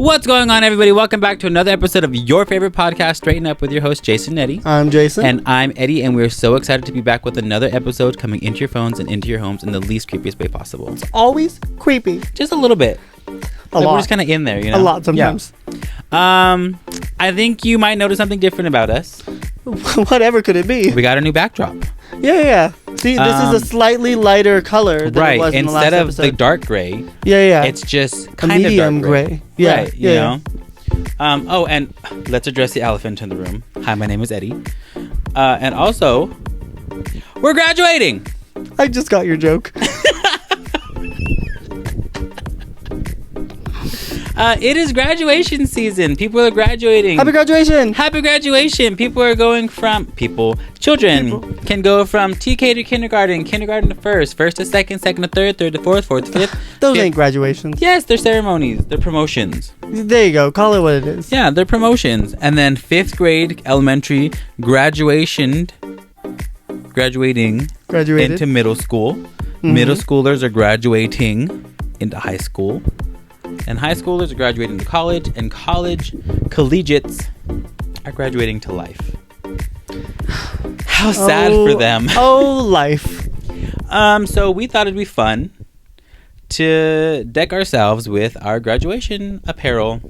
What's going on, everybody? Welcome back to another episode of your favorite podcast, Straighten Up, with your host, Jason Eddie. I'm Jason. And I'm Eddie, and we're so excited to be back with another episode coming into your phones and into your homes in the least creepiest way possible. It's always creepy. Just a little bit. A lot. We're just kind of in there, you know? A lot sometimes. Yeah. I think you might notice something different about us. Whatever could it be? We got a new backdrop. Yeah. See, this is a slightly lighter color than it was in the last Instead of episode. the dark gray, Yeah. it's just a kind of medium dark gray. gray. Yeah. Right, you know? Oh, and let's address the elephant in the room. Hi, my name is Eddie. And also, we're graduating. I just got your joke. It is graduation season. People are graduating. Happy graduation. Happy graduation. Children can go from TK to kindergarten to first to second to third to fourth to fifth. Those ain't graduations. Yes, they're ceremonies. They're promotions. There you go. Call it what it is. Yeah, they're promotions. And then fifth grade elementary graduating Graduated. into middle school. Mm-hmm. Middle schoolers are graduating into high school. And high schoolers are graduating to college. And collegiates are graduating to life. How sad for them. Oh, life. So we thought it'd be fun to deck ourselves with our graduation apparel,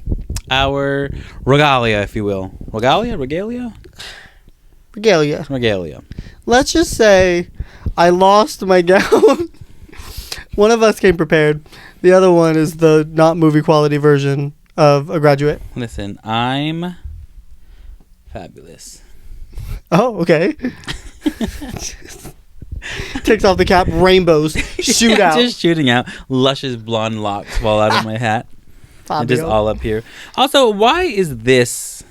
our regalia, if you will. Regalia. Let's just say I lost my gown. One of us came prepared. The other one is the not movie quality version of a graduate. Listen, I'm fabulous. Oh, okay. Takes off the cap, rainbows shoot out. Just shooting out, luscious blonde locks fall out of my hat. And just all up here. Also, why is this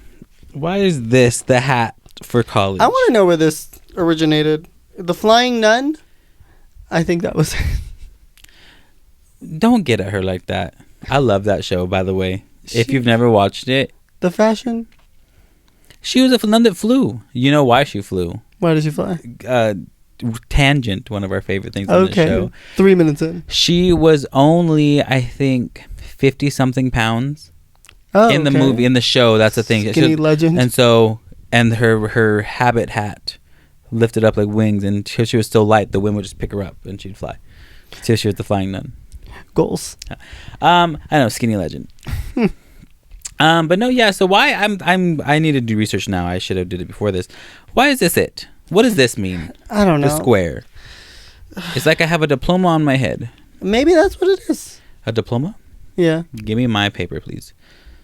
the hat for college? I want to know where this originated. The Flying Nun? I think that was it. Don't get at her like that. I love that show, by the way. If you've never watched it. The fashion? She was a nun that flew. You know why she flew? Why did she fly? Tangent, one of our favorite things on the show. 3 minutes in. She was only, I think, 50-something pounds in the movie, in the show. That's the thing. Skinny legend. And her habit hat lifted up like wings, and she was still light. The wind would just pick her up, and she'd fly. So she was the flying nun. Goals. I know, skinny legend. But no, yeah. So why I need to do research now. I should have did it before this. Why is this it? What does this mean? I don't know. The square. It's like I have a diploma on my head. Maybe that's what it is. A diploma? Yeah. Give me my paper, please.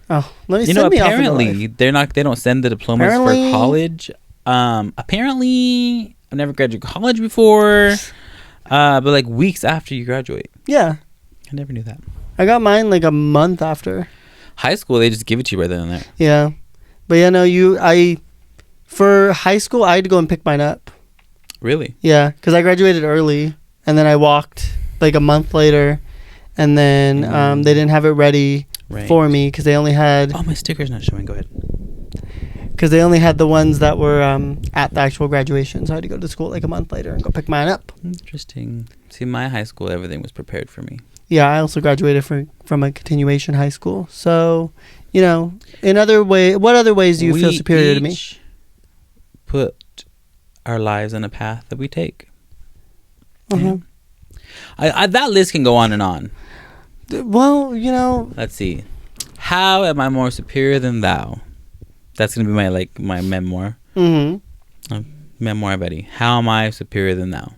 Oh, let me. Apparently they don't send the diplomas for college. Apparently I've never graduated college before. But like weeks after you graduate. Yeah. I never knew that. I got mine like a month after. High school, they just give it to you right then and there. Yeah. But yeah, no, for high school, I had to go and pick mine up. Really? Yeah, because I graduated early, and then I walked like a month later, and then they didn't have it ready for me because they only had... Oh, my sticker's not showing. Go ahead. Because they only had the ones that were at the actual graduation, so I had to go to school like a month later and go pick mine up. Interesting. See, my high school, everything was prepared for me. Yeah, I also graduated from a continuation high school. So, you know, what other ways do you feel superior to me? Put our lives on a path that we take. Uh-huh. Yeah. That list can go on and on. Well, you know. Let's see. How am I more superior than thou? That's going to be my memoir. Mm-hmm. Memoir, Betty. How am I superior than thou?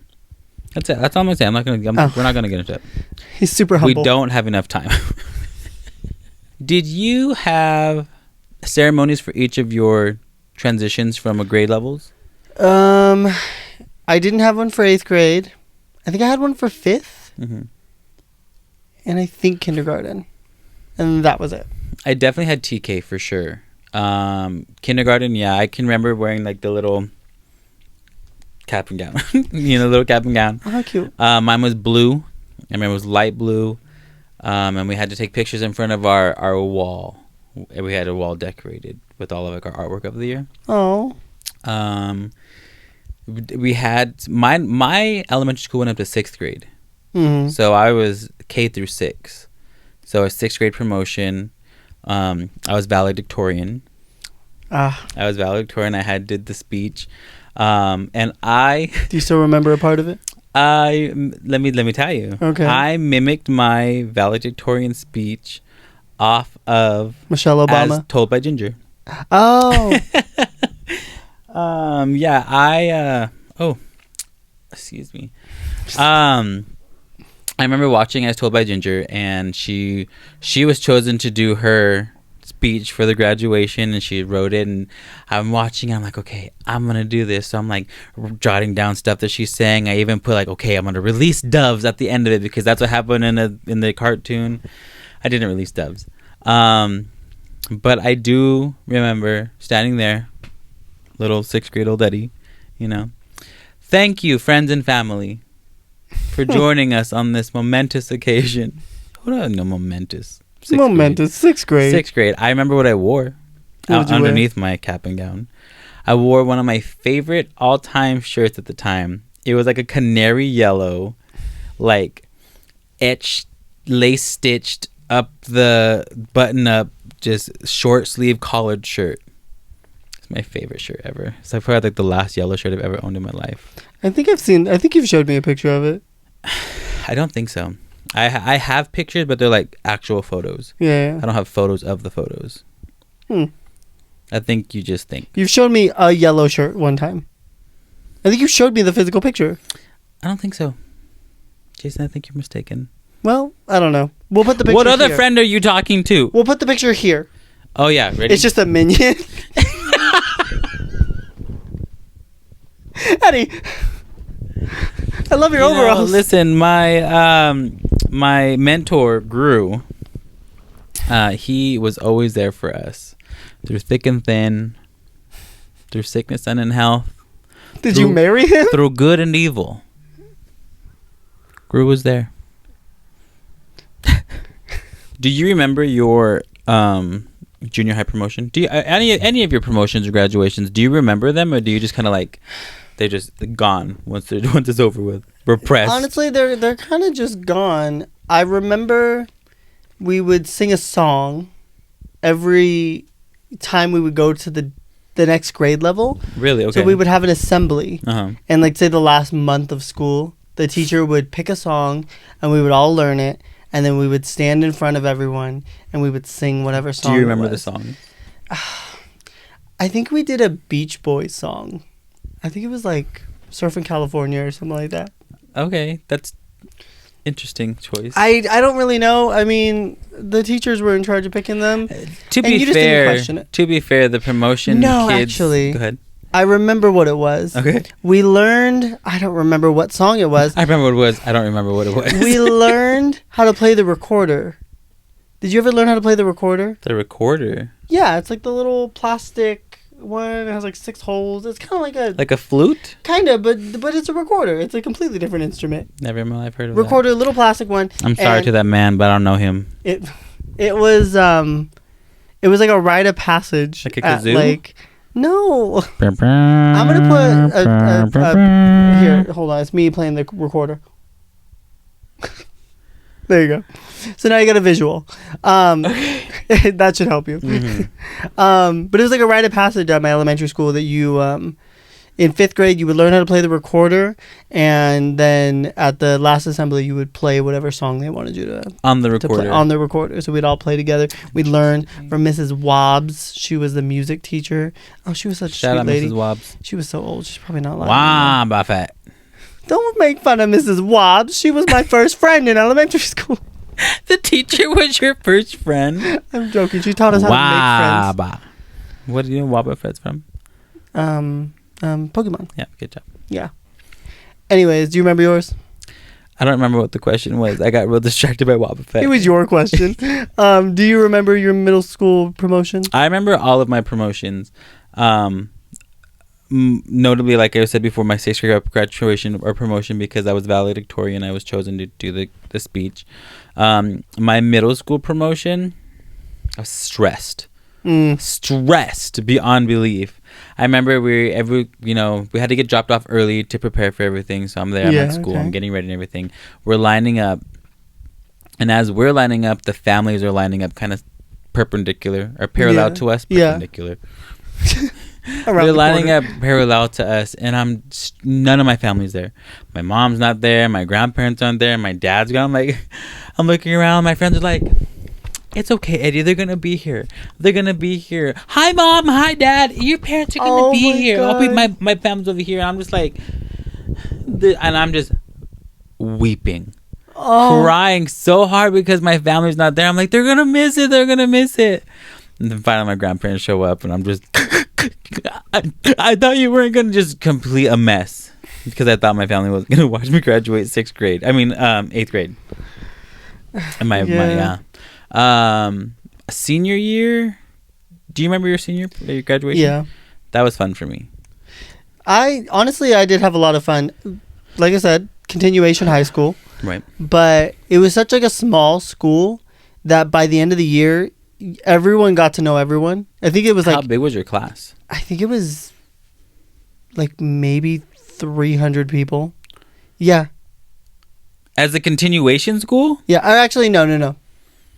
That's it. That's all I'm going to say. We're not going to get into it. He's super humble. We don't have enough time. Did you have ceremonies for each of your transitions from grade levels? I didn't have one for 8th grade. I think I had one for 5th. Mm-hmm. And I think kindergarten. And that was it. I definitely had TK for sure. Kindergarten, yeah. I can remember wearing like the little cap and gown. Little cap and gown. Oh, how cute. Mine was blue. I remember it was light blue. And we had to take pictures in front of our wall. We had a wall decorated with all of like our artwork of the year. Oh. We had my elementary school went up to 6th grade. Mm-hmm. So I was K through 6. So a 6th grade promotion. I was valedictorian. Ah, I was valedictorian. Did the speech, and I do you still remember a part of it? let me tell you. Okay. I mimicked my valedictorian speech off of Michelle Obama. As Told by Ginger. Oh, Yeah, oh, excuse me. I remember watching As Told by Ginger, and she was chosen to do her speech for the graduation, and she wrote it, and I'm watching and I'm like, okay, I'm gonna do this. So I'm like jotting down stuff that she's saying. I even put like, okay, I'm gonna release doves at the end of it, because that's what happened in the cartoon. I didn't release doves, but I do remember standing there, little 6th grade old Eddie, you know. Thank you, friends and family, for joining us on this momentous occasion. What do I know, momentous? momentous. 6th grade. 6th grade. I remember what I wore What did you underneath my cap and gown. I wore one of my favorite all-time shirts at the time. It was like a canary yellow, like etched, lace stitched up the button up, just short sleeve collared shirt. It's my favorite shirt ever. It's like probably like the last yellow shirt I've ever owned in my life. I think you've showed me a picture of it. I don't think so. I have pictures, but they're like actual photos. Yeah. I don't have photos of the photos. I think you just think. You've shown me a yellow shirt one time. I think you showed me the physical picture. I don't think so. Jason, I think you're mistaken. Well, I don't know. We'll put the picture What other here. friend are you talking to? We'll put the picture here. Oh, yeah. Ready? It's just a minion. Eddie, I love your overalls. Listen, my mentor, Gru, he was always there for us. Through thick and thin. Through sickness and in health. Did you marry him? Through good and evil. Gru was there. Do you remember your junior high promotion? Do you any of your promotions or graduations? Do you remember them, or do you just kind of like they're just gone once it's over with? Repressed. Honestly, they're kind of just gone. I remember we would sing a song every time we would go to the next grade level. Really? Okay. So we would have an assembly, and like say the last month of school, the teacher would pick a song, and we would all learn it. And then we would stand in front of everyone and we would sing whatever song. Do you remember the song? I think we did a Beach Boys song. I think it was like Surfing California or something like that. Okay, that's interesting choice. I don't really know. I mean, the teachers were in charge of picking them. To be fair, the promotion kids. Actually, go ahead. I remember what it was. Okay. We learned, I don't remember what song it was. I remember what it was. I don't remember what it was. We learned how to play the recorder. Did you ever learn how to play the recorder? The recorder? Yeah, it's like the little plastic one. It has like 6 holes. It's kind of like a... Like a flute? Kind of, but it's a recorder. It's a completely different instrument. Never in my life heard of recorder, that. Little plastic one. I'm sorry to that man, but I don't know him. It was like a rite of passage. Like a kazoo? No. I'm gonna put here. Hold on, it's me playing the recorder. There you go. So now you got a visual. That should help you. Mm-hmm. But it was like a rite of passage at my elementary school that you in 5th grade you would learn how to play the recorder, and then at the last assembly you would play whatever song they wanted you to on the recorder. To play on the recorder. So we'd all play together. We'd learn from Mrs. Wobbs. She was the music teacher. Oh, she was such a sweet lady. Shout out Mrs. Wobbs. She was so old. She's probably not alive. Wow, Buffett. Don't make fun of Mrs. Wobbs. She was my first friend in elementary school. The teacher was your first friend? I'm joking. She taught us how to make friends. What do you know Wobba Fett's from? Pokemon. Yeah, good job. Yeah. Anyways, do you remember yours? I don't remember what the question was. I got real distracted by Wobba Fett. It was your question. Do you remember your middle school promotion? I remember all of my promotions. Notably, like I said before, my 6th grade graduation or promotion, because I was valedictorian. I was chosen to do the speech. My middle school promotion, I was stressed. Stressed beyond belief. I remember we had to get dropped off early to prepare for everything. So I'm there. I'm at school. Okay. I'm getting ready and everything. We're lining up, and as we're lining up, the families are lining up kind of perpendicular or parallel Yeah. to us. Yeah. Perpendicular. Around They're the lining corner. up parallel to us, and none of my family's there. My mom's not there. My grandparents aren't there. My dad's gone. I'm looking around. My friends are like, "It's okay, Eddie. They're gonna be here. They're gonna be here. Hi, mom. Hi, dad. Your parents are gonna be here. God. I'll be my family's over here." And I'm just like, and I'm just weeping, crying so hard because my family's not there. I'm like, they're gonna miss it. They're gonna miss it. And then finally, my grandparents show up, and I'm just. I thought you weren't gonna just complete a mess because I thought my family was gonna watch me graduate 6th grade. I mean, 8th grade. And senior year. Do you remember your graduation? Yeah. That was fun for me. I did have a lot of fun. Like I said, continuation high school. Right. But it was such like a small school that by the end of the year, everyone got to know everyone. I think it was How big was your class? I think it was like maybe 300 people. Yeah. As a continuation school? Yeah. Actually, no.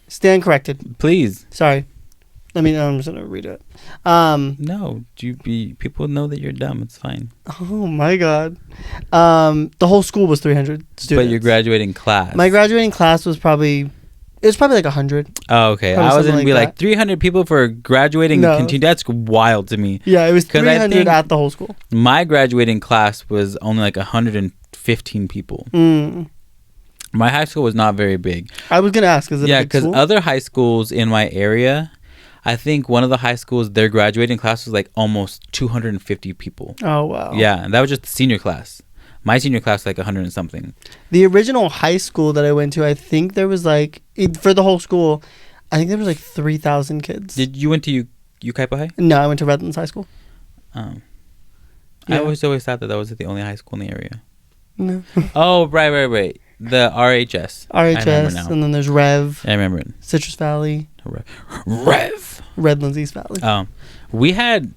Stand corrected. Please. Sorry. I'm just going to read it. No. People know that you're dumb. It's fine. Oh, my God. The whole school was 300 students. But your graduating class. My graduating class was probably like 100. Oh, okay. Probably I was going to something be like like 300 people for graduating. No. That's wild to me. Yeah, it was 'Cause I 300 think at the whole school. My graduating class was only like 115 people. My high school was not very big. I was going to ask, is it a big because school? other high schools in my area, I think one of the high schools, their graduating class was like almost 250 people. Oh, wow. Yeah, and that was just the senior class. My senior class was like 100 and something. The original high school that I went to, I think there was for the whole school, I think there was like 3,000 kids. Did you went to Ukaipa High? No, I went to Redlands High School. Oh. Yeah. I always thought that was the only high school in the area. No. Oh, right. The RHS. I remember RHS, now. and then there's Rev. I remember it. Citrus Valley. Rev. Redlands East Valley. We had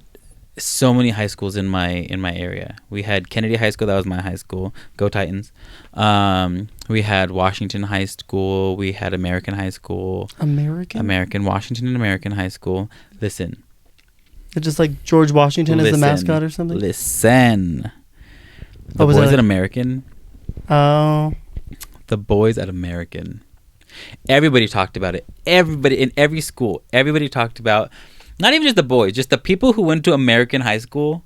so many high schools in my area. We had Kennedy High School. That was my high school. Go Titans. We had Washington High School. We had American High School. Washington and American High School. Listen. It's just like George Washington is the mascot or something? Listen. The was boys it at American. Oh. The boys at American. Everybody talked about it. Everybody in every school. Everybody talked about, not even just the boys, just the people who went to American high school.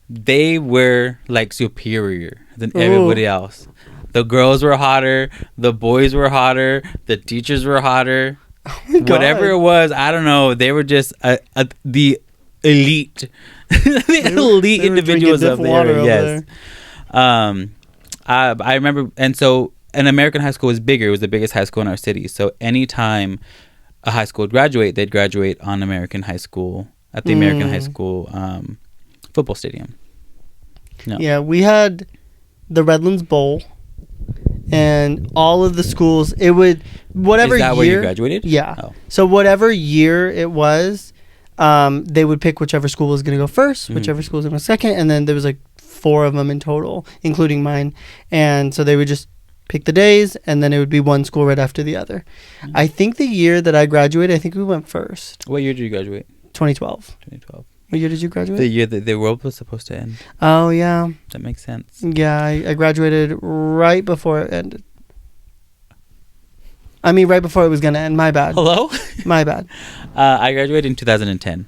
They were like superior than everybody else. The girls were hotter. The boys were hotter. The teachers were hotter. Oh my God. Whatever it was, I don't know. They were just the elite, elite individuals of the area. Yes. I remember, and so an American high school was bigger. It was the biggest high school in our city. So anytime a high school would graduate, they'd graduate on American high school at the American high school football stadium. No. Yeah, we had the Redlands Bowl, and all of the schools. It would whatever Is that year. where you graduated? Yeah. Oh. So whatever year it was, they would pick whichever school was going to go first, whichever school was going to go second, and then there was like 4 of them in total, including mine. And so they would just pick the days, and then it would be one school right after the other. I think the year that I graduated, I think we went first. What year did you graduate? 2012. 2012. What year did you graduate? The year that the world was supposed to end. Oh, yeah. That makes sense. Yeah, I graduated right before it ended. I mean, right before it was going to end. My bad. Hello? My bad. I graduated in 2010.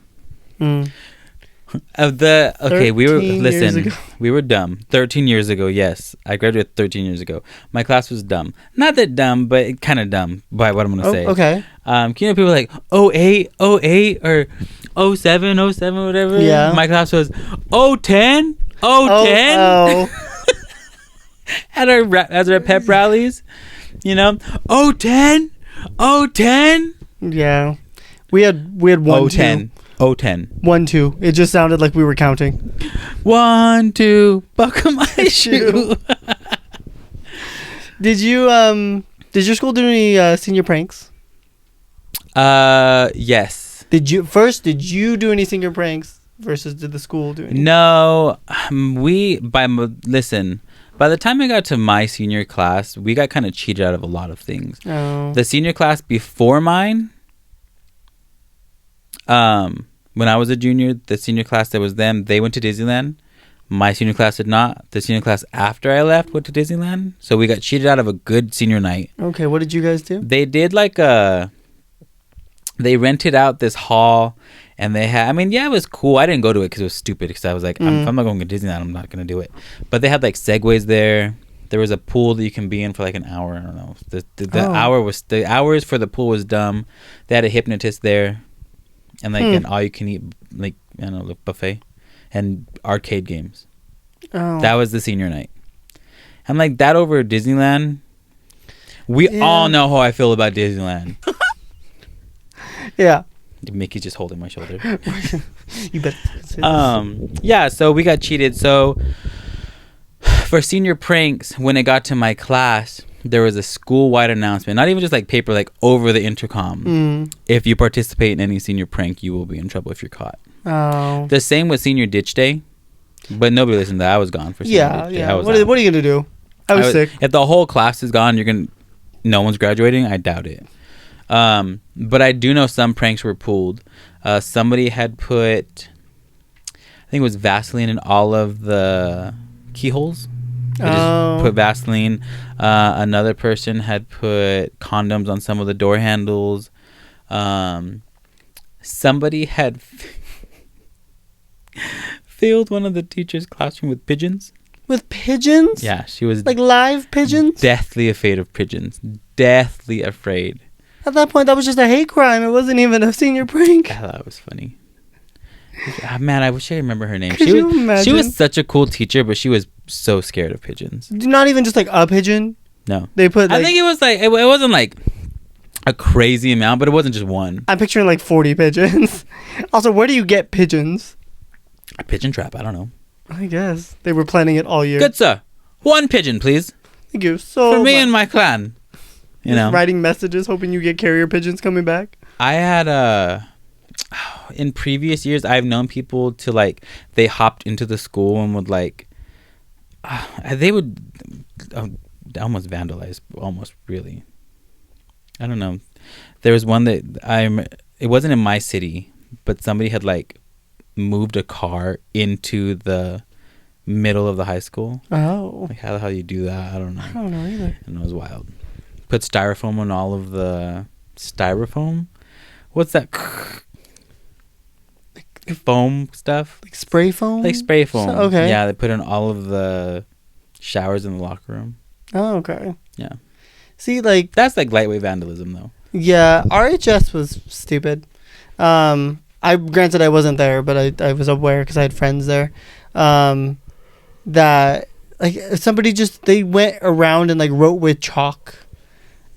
We were dumb 13 years ago. Yes, I graduated 13 years ago. My class was dumb, not that dumb, but kind of dumb by what I'm gonna say. Okay. People are like 08 or 07 whatever. Yeah, my class was 010 at our pep rallies, 010. Yeah, we had 1 2 010. 1 2. It just sounded like we were counting. 1 2. Buckle my shoe. Did your school do any senior pranks? Yes. Did you do any senior pranks versus did the school do any? No, listen. By the time I got to my senior class, we got kind of cheated out of a lot of things. Oh. The senior class before mine, When I was a junior, the senior class that was them, they went to Disneyland. My senior class did not. The senior class after I left went to Disneyland. So we got cheated out of a good senior night. Okay, what did you guys do? They did like they rented out this hall, and they had, I mean, yeah, it was cool. I didn't go to it because it was stupid, because I was like, if I'm not going to Disneyland, I'm not going to do it. But they had like segways there. There was a pool that you can be in for like an hour. I don't know. The hours for the pool was dumb. They had a hypnotist there, and like an all you can eat, like, I don't know, like buffet and arcade games. Oh. That was the senior night. And like that over Disneyland. We all know how I feel about Disneyland. Yeah. Mickey's just holding my shoulder. You bet. Yeah, so we got cheated. So for senior pranks, when it got to my class, there was a school-wide announcement, not even just like paper, like over the intercom. If you participate in any senior prank, you will be in trouble if you're caught. Oh. The same with senior ditch day, but nobody listened to that. I was gone for senior ditch day. Yeah. What are you gonna do? I was sick. If the whole class is gone, no one's graduating. I doubt it. But I do know some pranks were pulled. Somebody had put, I think it was Vaseline in all of the keyholes. They just put Vaseline. Another person had put condoms on some of the door handles. Somebody had filled one of the teacher's classroom with pigeons. With pigeons? Yeah, she was like live pigeons. Deathly afraid of pigeons. Deathly afraid. At that point, that was just a hate crime. It wasn't even a senior prank. I thought it was funny. Man, I wish I remember her name. Could you imagine? She was such a cool teacher, but she was so scared of pigeons. Not even just like a pigeon. No, they put. I think it was like it wasn't like a crazy amount, but it wasn't just one. I'm picturing like 40 pigeons. Also, where do you get pigeons? A pigeon trap. I don't know. I guess they were planning it all year. Good sir, one pigeon, please. Thank you so for me and my clan. You know, writing messages, hoping you get carrier pigeons coming back. I had in previous years, I've known people to like they hopped into the school and would like they would almost vandalize, almost really. I don't know. There was one that it wasn't in my city, but somebody had like moved a car into the middle of the high school. Oh, like how the hell you do that? I don't know. I don't know either. And it was wild. Put styrofoam on all of the styrofoam. What's that? Like foam stuff. Like spray foam. Like spray foam. So, okay. Yeah, they put in all of the showers in the locker room. Oh, okay. Yeah. See, like that's like lightweight vandalism, though. Yeah, RHS was stupid. Granted I wasn't there, but I was aware because I had friends there. That like somebody they went around and like wrote with chalk.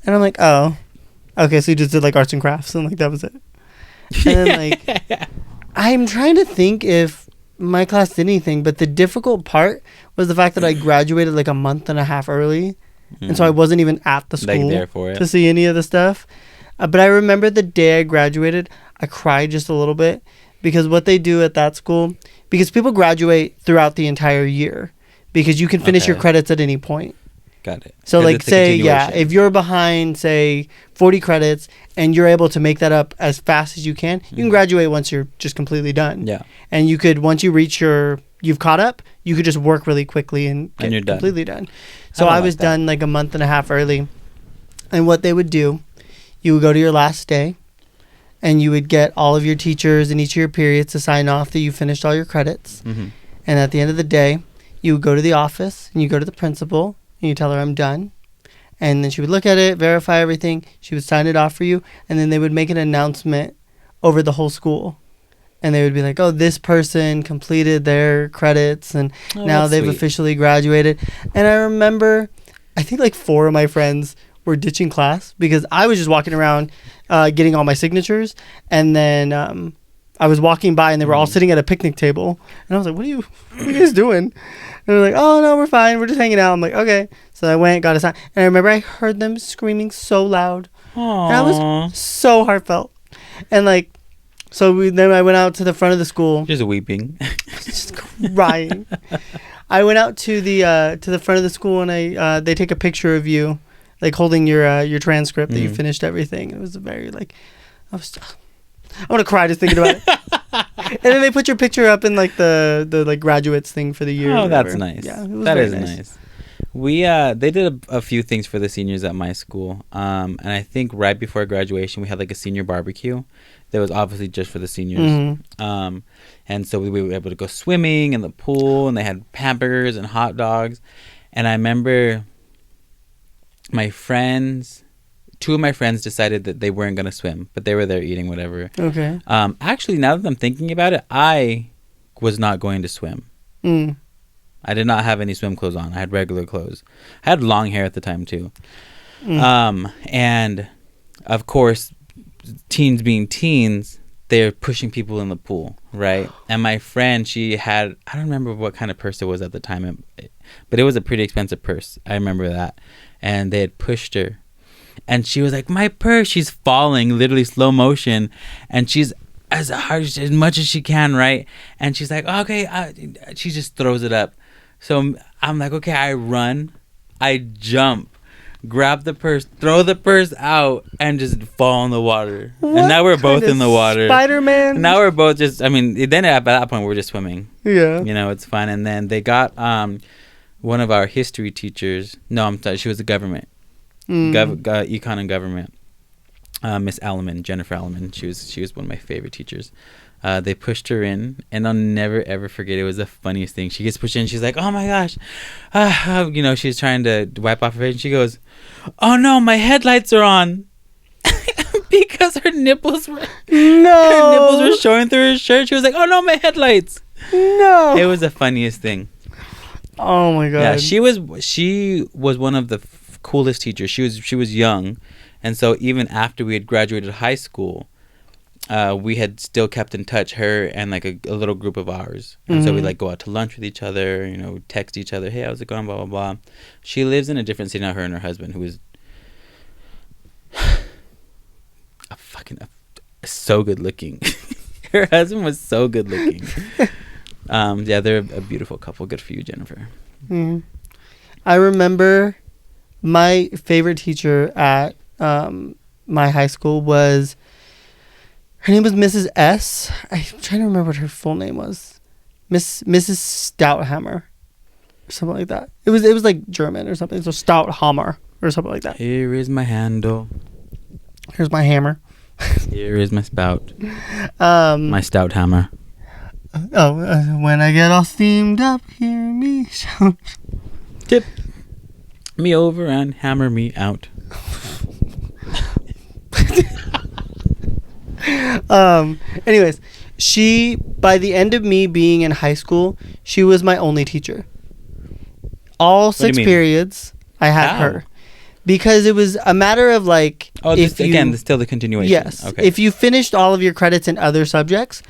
And I'm like, oh, okay, so you just did like arts and crafts and like that was it. And then like, I'm trying to think if my class did anything, but the difficult part was the fact that I graduated like a month and a half early. And so I wasn't even at the school like there for it. To see any of the stuff. But I remember the day I graduated, I cried just a little bit because what they do at that school, because people graduate throughout the entire year because you can finish your credits at any point. Got it. So like say, if you're behind, say 40 credits and you're able to make that up as fast as you can graduate once you're just completely done. Yeah. And you could, once you reach you've caught up, you could just work really quickly and get you're completely done. So I was done like a month and a half early. And what they would do, you would go to your last day and you would get all of your teachers in each of your periods to sign off that you finished all your credits. And at the end of the day, you would go to the office and you go to the principal and you tell her I'm done. And then she would look at it, verify everything. She would sign it off for you. And then they would make an announcement over the whole school. And they would be like, oh, this person completed their credits and now they've officially graduated. And I remember, I think like 4 of my friends were ditching class because I was just walking around getting all my signatures. And then I was walking by and they were all sitting at a picnic table. And I was like, what are you guys doing? And they're like, oh, no, we're fine. We're just hanging out. I'm like, okay. So I went, got a sign. And I remember I heard them screaming so loud. Aww. And I was so heartfelt. And like, so then I went out to the front of the school. Just weeping. Just crying. I went out to the front of the school and they take a picture of you, like holding your transcript that you finished everything. It was very like, I was I want to cry just thinking about it. And then they put your picture up in like the like graduates thing for the year. Oh, that's nice. Yeah, it was that very is nice. We they did a few things for the seniors at my school, and I think right before graduation we had like a senior barbecue that was obviously just for the seniors. Mm-hmm. And so we were able to go swimming in the pool, and they had hamburgers and hot dogs. And I remember two of my friends decided that they weren't going to swim, but they were there eating whatever. Okay. Actually, now that I'm thinking about it, I was not going to swim. I did not have any swim clothes on. I had regular clothes. I had long hair at the time too. And of course, teens being teens, they're pushing people in the pool, right? And my friend, she had, I don't remember what kind of purse it was at the time, but it was a pretty expensive purse. I remember that. And they had pushed her. And she was like, my purse. She's falling, literally slow motion. And she's as much as she can, right? And she's like, okay. She just throws it up. So I'm like, okay, I run. I jump. Grab the purse, throw the purse out, and just fall in the water. What and now we're both in the water. Spider-Man? Now we're both just, I mean, then at that point, we're just swimming. Yeah. You know, it's fun. And then they got one of our history teachers. No, I'm sorry, she was the government. Econ and government. Miss Alleman, Jennifer Alleman. She was one of my favorite teachers. They pushed her in, and I'll never ever forget. It was the funniest thing. She gets pushed in. She's like, "Oh my gosh," you know. She's trying to wipe off her face, and she goes, "Oh no, my headlights are on," because her nipples were showing through her shirt. She was like, "Oh no, my headlights!" No, it was the funniest thing. Oh my god. Yeah, she was one of the coolest teachers. She was young, and so even after we had graduated high school, we had still kept in touch, her and like a little group of ours. And so we like go out to lunch with each other, you know, text each other, hey, how's it going, blah blah blah. She lives in a different city now, her and her husband, who is so good looking. Her husband was so good looking. Yeah, they're a beautiful couple. Good for you, Jennifer. I remember my favorite teacher at my high school was, her name was Mrs. S. I'm trying to remember what her full name was. Mrs. Stouthammer. Or something like that. It was like German or something. So Stouthammer or something like that. Here is my handle. Here's my hammer. Here is my spout. My stout hammer. When I get all steamed up, hear me shout. Tip me over and hammer me out. Anyways, she, by the end of me being in high school, she was my only teacher. All 6 periods, I had her. Because it was a matter of like... Oh, still the continuation. Yes. Okay. If you finished all of your credits in other subjects,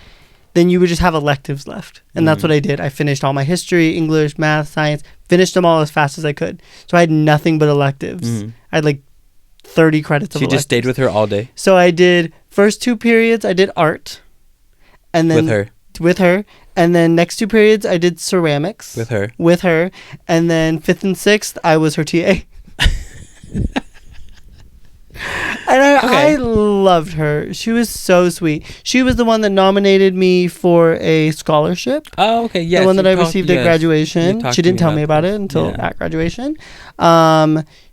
then you would just have electives left. And that's what I did. I finished all my history, English, math, science, finished them all as fast as I could. So I had nothing but electives. I had like 30 credits of electives. She just stayed with her all day? So I did, first 2 periods, I did art. And then With her. And then next 2 periods, I did ceramics. With her. And then 5th and 6th, I was her TA. And I loved her. She was so sweet. She was the one that nominated me for a scholarship. Oh, okay. Yes. The one that I received at graduation. She didn't tell me about it until at graduation.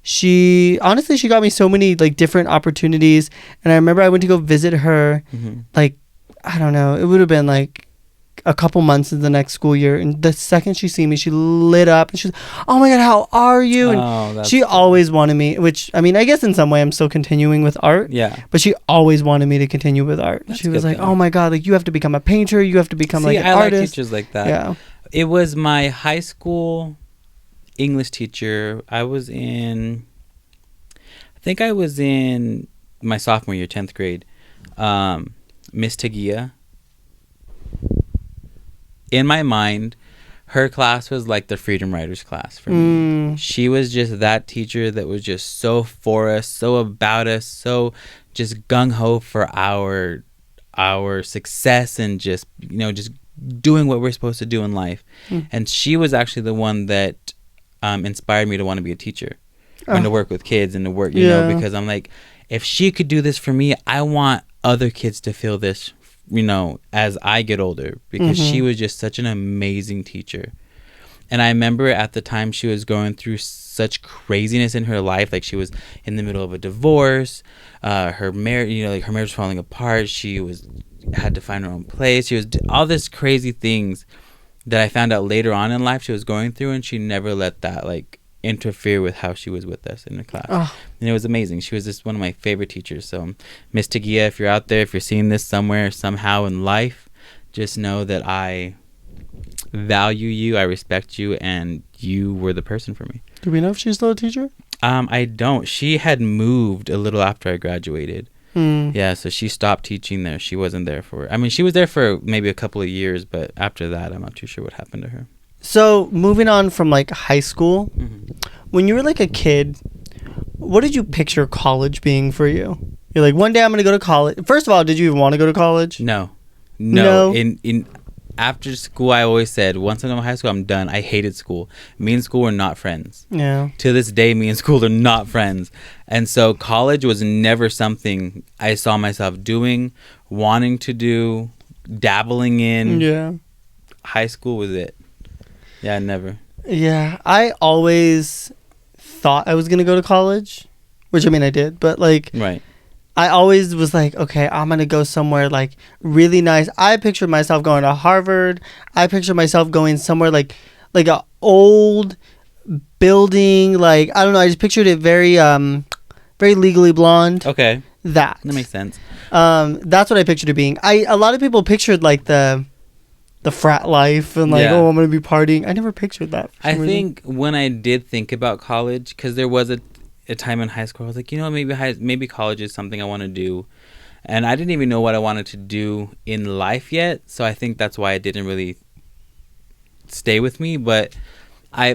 She got me so many like different opportunities. And I remember I went to go visit her. Like, I don't know. It would have been like a couple months in the next school year, and the second she seen me, she lit up and she's, oh my god, how are you? And she always wanted me, which I mean, I guess in some way I'm still continuing with art, but she always wanted me to continue with art. She was like, oh my god, like you have to become a painter, you have to become like an artist. Like teachers like that. It was my high school English teacher. I think I was in my sophomore year, 10th grade. Miss Tagia. In my mind, her class was like the Freedom Riders class for me. She was just that teacher that was just so for us, so about us, so just gung-ho for our success and just, you know, just doing what we're supposed to do in life. And she was actually the one that inspired me to want to be a teacher and to work with kids and to work, you know, because I'm like, if she could do this for me, I want other kids to feel this, as I get older, because she was just such an amazing teacher. And I remember at the time she was going through such craziness in her life. Like, she was in the middle of a divorce. Her marriage, her marriage was falling apart. She had to find her own place. She was all this crazy things that I found out later on in life she was going through, and she never let that interfere with how she was with us in the class. Oh. And it was amazing. She was just one of my favorite teachers. So, Miss Tagia, if you're out there, if you're seeing this somewhere, somehow in life, just know that I value you, I respect you, and you were the person for me. Do we know if she's still a teacher? I don't. She had moved a little after I graduated. Yeah, so she stopped teaching there. She wasn't there she was there for maybe a couple of years, but after that, I'm not too sure what happened to her. So, moving on from high school, when you were a kid, what did you picture college being for you? You're like, one day I'm going to go to college. First of all, did you even want to go to college? No. In after school, I always said, once I'm in high school, I'm done. I hated school. Me and school were not friends. Yeah. To this day, me and school are not friends. And so college was never something I saw myself doing, wanting to do, dabbling in. Yeah. High school was it. Yeah, never. Yeah. I always thought I was going to go to college, which I did, but Right. I always was like, okay, I'm going to go somewhere really nice. I pictured myself going to Harvard. I pictured myself going somewhere like a old building. I don't know. I just pictured it very, very Legally Blonde. Okay. That makes sense. That's what I pictured it being. A lot of people pictured the frat life and oh, I'm going to be partying. I never pictured that. I think when I did think about college, because there was a time in high school, I was like, maybe college is something I want to do. And I didn't even know what I wanted to do in life yet. So I think that's why it didn't really stay with me. But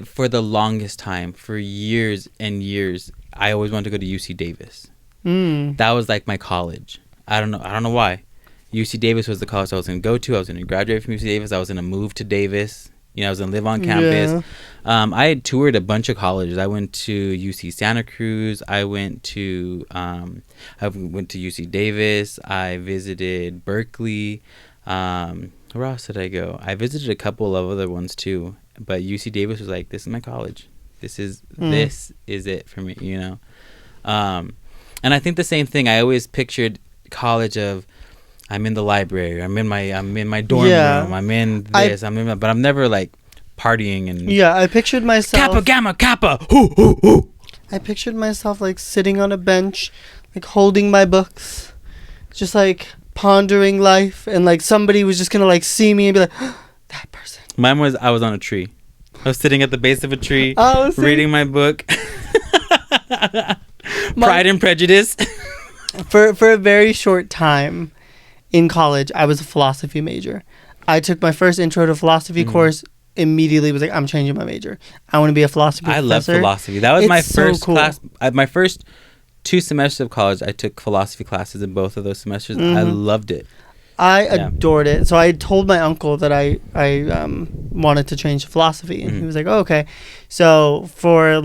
for the longest time, for years and years, I always wanted to go to UC Davis. That was my college. I don't know why. UC Davis was the college I was going to go to. I was going to graduate from UC Davis. I was going to move to Davis. I was going to live on campus. Yeah. I had toured a bunch of colleges. I went to UC Santa Cruz. I went to UC Davis. I visited Berkeley. Where else did I go? I visited a couple of other ones too. But UC Davis was this is my college. This is it for me, And I think the same thing. I always pictured college of, I'm in the library. I'm in my dorm room. I'm in this. But I'm never partying and. Yeah, I pictured myself. Kappa Gamma Kappa. Hoo hoo hoo. I pictured myself sitting on a bench, holding my books, just pondering life, and somebody was just gonna see me and be like, that person. Mine was I was on a tree. I was sitting at the base of a tree, reading my book. Pride and Prejudice. For a very short time. In college, I was a philosophy major. I took my first intro to philosophy course, immediately was I'm changing my major. I want to be a philosophy professor. I love philosophy. That was my first class. My first 2 semesters of college, I took philosophy classes in both of those semesters. I loved it. I adored it. So I told my uncle that I wanted to change to philosophy. And he was like, oh, okay. So for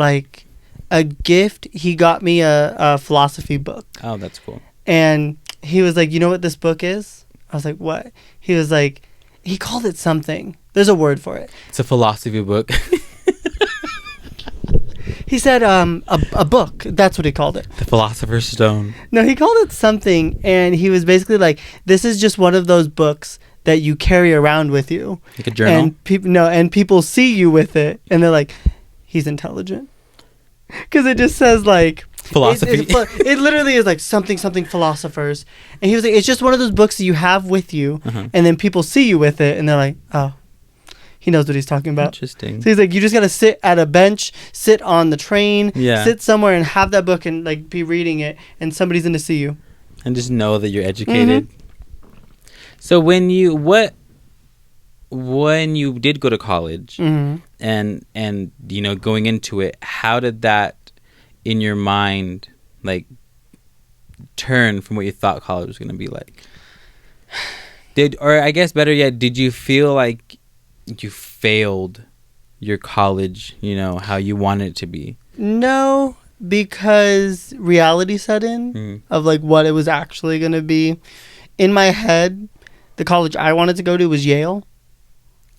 a gift, he got me a philosophy book. Oh, that's cool. And he was like, you know what this book is? I was like, what? He was like, he called it something. There's a word for it. It's a philosophy book. He said a book. That's what he called it. The Philosopher's Stone. No, he called it something. And he was basically like, this is just one of those books that you carry around with you. Like a journal? And people see you with it. And they're like, he's intelligent. Because it just says philosophy. It literally is something philosophers. And he was like, it's just one of those books that you have with you. And then people see you with it. And they're like, oh, he knows what he's talking about. Interesting. So he's like, you just got to sit at a bench, sit on the train, sit somewhere and have that book and be reading it. And somebody's going to see you. And just know that you're educated. So when you did go to college and going into it, how did that in your mind turn from what you thought college was going to be like? Or I guess better yet, did you feel like you failed your college, how you wanted it to be? No, because reality set in of like what it was actually going to be. In my head, the college I wanted to go to was Yale.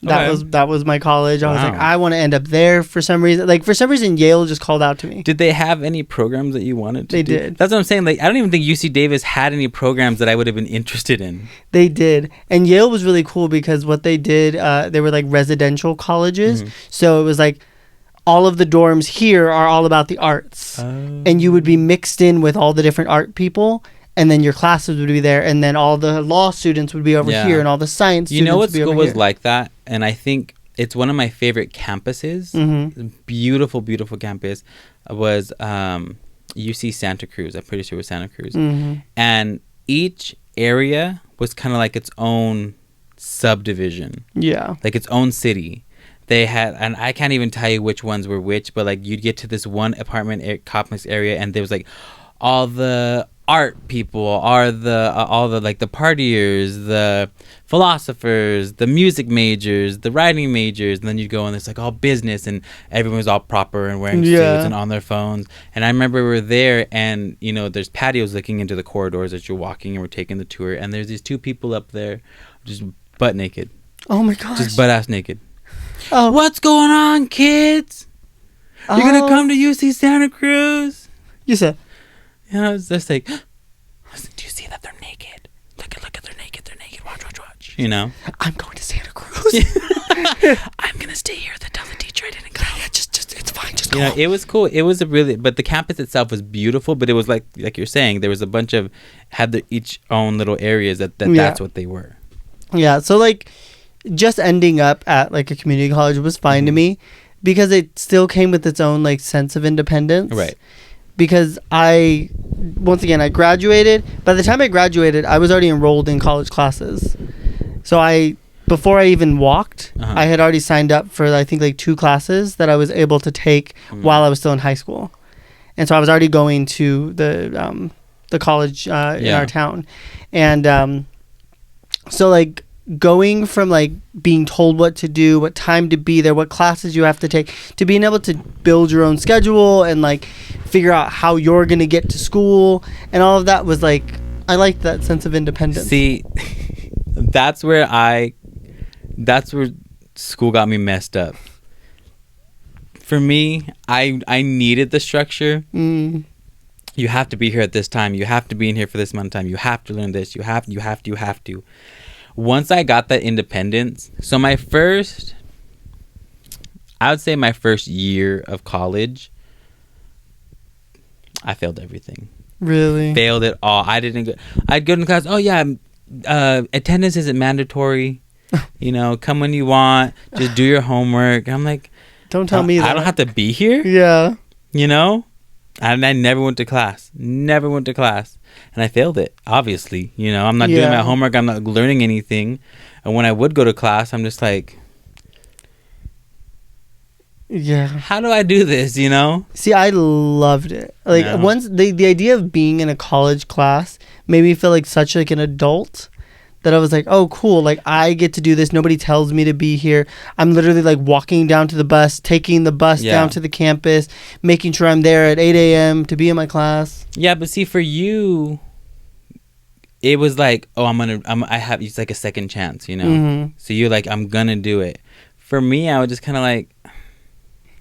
That was my college. I was like, I want to end up there for some reason. Like, for some reason, Yale just called out to me. Did they have any programs that you wanted to do? They did. That's what I'm saying. Like, I don't even think UC Davis had any programs that I would have been interested in. They did. And Yale was really cool because what they did, they were like residential colleges. So it was like, all of the dorms here are all about the arts. And you would be mixed in with all the different art people. And then your classes would be there, and then all the law students would be over here, and all the science students would be over here. You know what school was like that? And I think it's one of my favorite campuses. Beautiful, beautiful campus. Was UC Santa Cruz. I'm pretty sure it was Santa Cruz. And each area was kind of like its own subdivision. Yeah. Like its own city. They had, and I can't even tell you which ones were which, but like you'd get to this one apartment complex area, and there was like all the art people are all the like the partiers, the philosophers, the music majors, the writing majors, and then you go and it's like all business, and everyone was all proper and wearing suits and on their phones. And I remember we were there, and you know there's patios looking into the corridors as you're walking, and we're taking the tour, and there's these two people up there just butt naked. Oh my gosh. Just butt ass naked. Oh, what's going on, kids? You're gonna come to UC Santa Cruz? You said, you know, it's just like, do you see that they're naked? Look at they're naked. Watch. You know? I'm going to Santa Cruz. I'm gonna stay here to tell the teacher I didn't go. Yeah, just it's fine. Just go. You know, it was cool. It was but the campus itself was beautiful. But it was like you're saying, there was a bunch of each own little areas that's what they were. Yeah. So like, just ending up at like a community college was fine to me, because it still came with its own like sense of independence. Right. Because I graduated. By the time I graduated, I was already enrolled in college classes. So before I even walked, I had already signed up for, I think, like 2 classes that I was able to take while I was still in high school. And so I was already going to the college in our town. And so like going from like being told what to do, what time to be there, what classes you have to take, to being able to build your own schedule and like figure out how you're going to get to school and all of that was like, I liked that sense of independence. See, that's where school got me messed up. For me, I needed the structure. You have to be here at this time. You have to be in here for this amount of time. You have to learn this. You have to. Once I got that independence, so I would say my first year of college, I failed everything. Really? Failed it all. I'd go to class. Oh yeah, attendance isn't mandatory. You know, come when you want. Just do your homework. I'm like, don't tell me that. I don't have to be here. Yeah. You know, and I never went to class. And I failed it, obviously. You know, I'm not doing my homework. I'm not learning anything. And when I would go to class, I'm just like, how do I do this, you know? See, I loved it. Like, once the idea of being in a college class made me feel like such like an adult, that I was like, oh, cool. Like, I get to do this. Nobody tells me to be here. I'm literally like walking down to the bus, taking the bus down to the campus, making sure I'm there at 8 a.m. to be in my class. Yeah, but see, for you, it was like, oh, it's like a second chance, you know? So you're like, I'm going to do it. For me, I was just kind of like,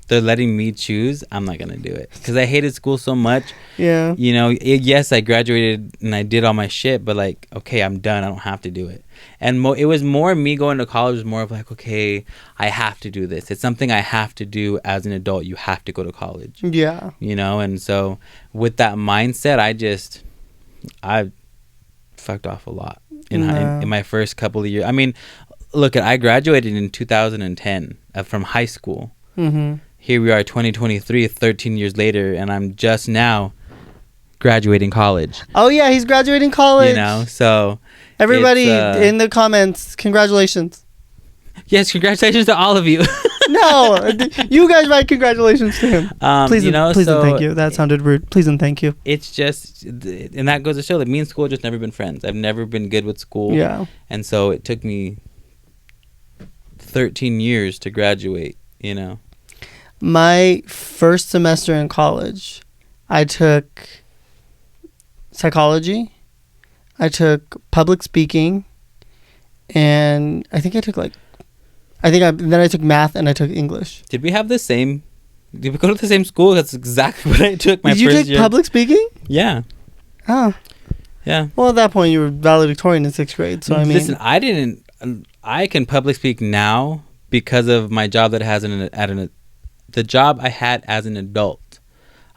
they're letting me choose. I'm not going to do it. Because I hated school so much. Yeah. You know, yes, I graduated and I did all my shit, but like, okay, I'm done. I don't have to do it. And it was more me going to college was more of like, okay, I have to do this. It's something I have to do as an adult. You have to go to college. Yeah. You know, and so with that mindset, I fucked off a lot in my first couple of years. I mean, look, I graduated in 2010 from high school. Here we are, 2023, 13 years later, and I'm just now graduating college. Oh yeah, he's graduating college. You know, so everybody in the comments, congratulations. Yes, congratulations to all of you. No, you guys write congratulations to him. Please, and thank you. That sounded rude. Please and thank you. It's just, and that goes to show that me and school have just never been friends. I've never been good with school. Yeah. And so it took me 13 years to graduate, you know. My first semester in college, I took psychology. I took public speaking, and I think I took then I took math and I took English. Did we have the same? Did we go to the same school? That's exactly what I took. Did you take public speaking? Yeah. Oh. Yeah. Well, at that point, you were valedictorian in 6th grade, so I mean. Listen, I didn't. I can public speak now because of my job that has the job I had as an adult.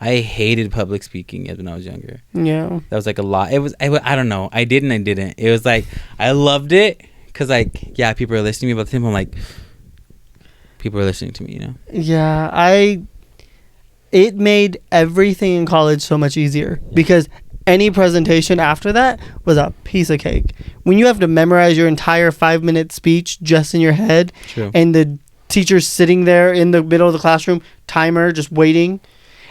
I hated public speaking when I was younger. Yeah. That was like a lot. I don't know. I didn't. It was like, I loved it because, like, yeah, people are listening to me, but at the same time, I'm like, people are listening to me, you know? Yeah. It made everything in college so much easier because any presentation after that was a piece of cake. When you have to memorize your entire 5-minute speech just in your head, True. And the teacher's sitting there in the middle of the classroom, timer, just waiting.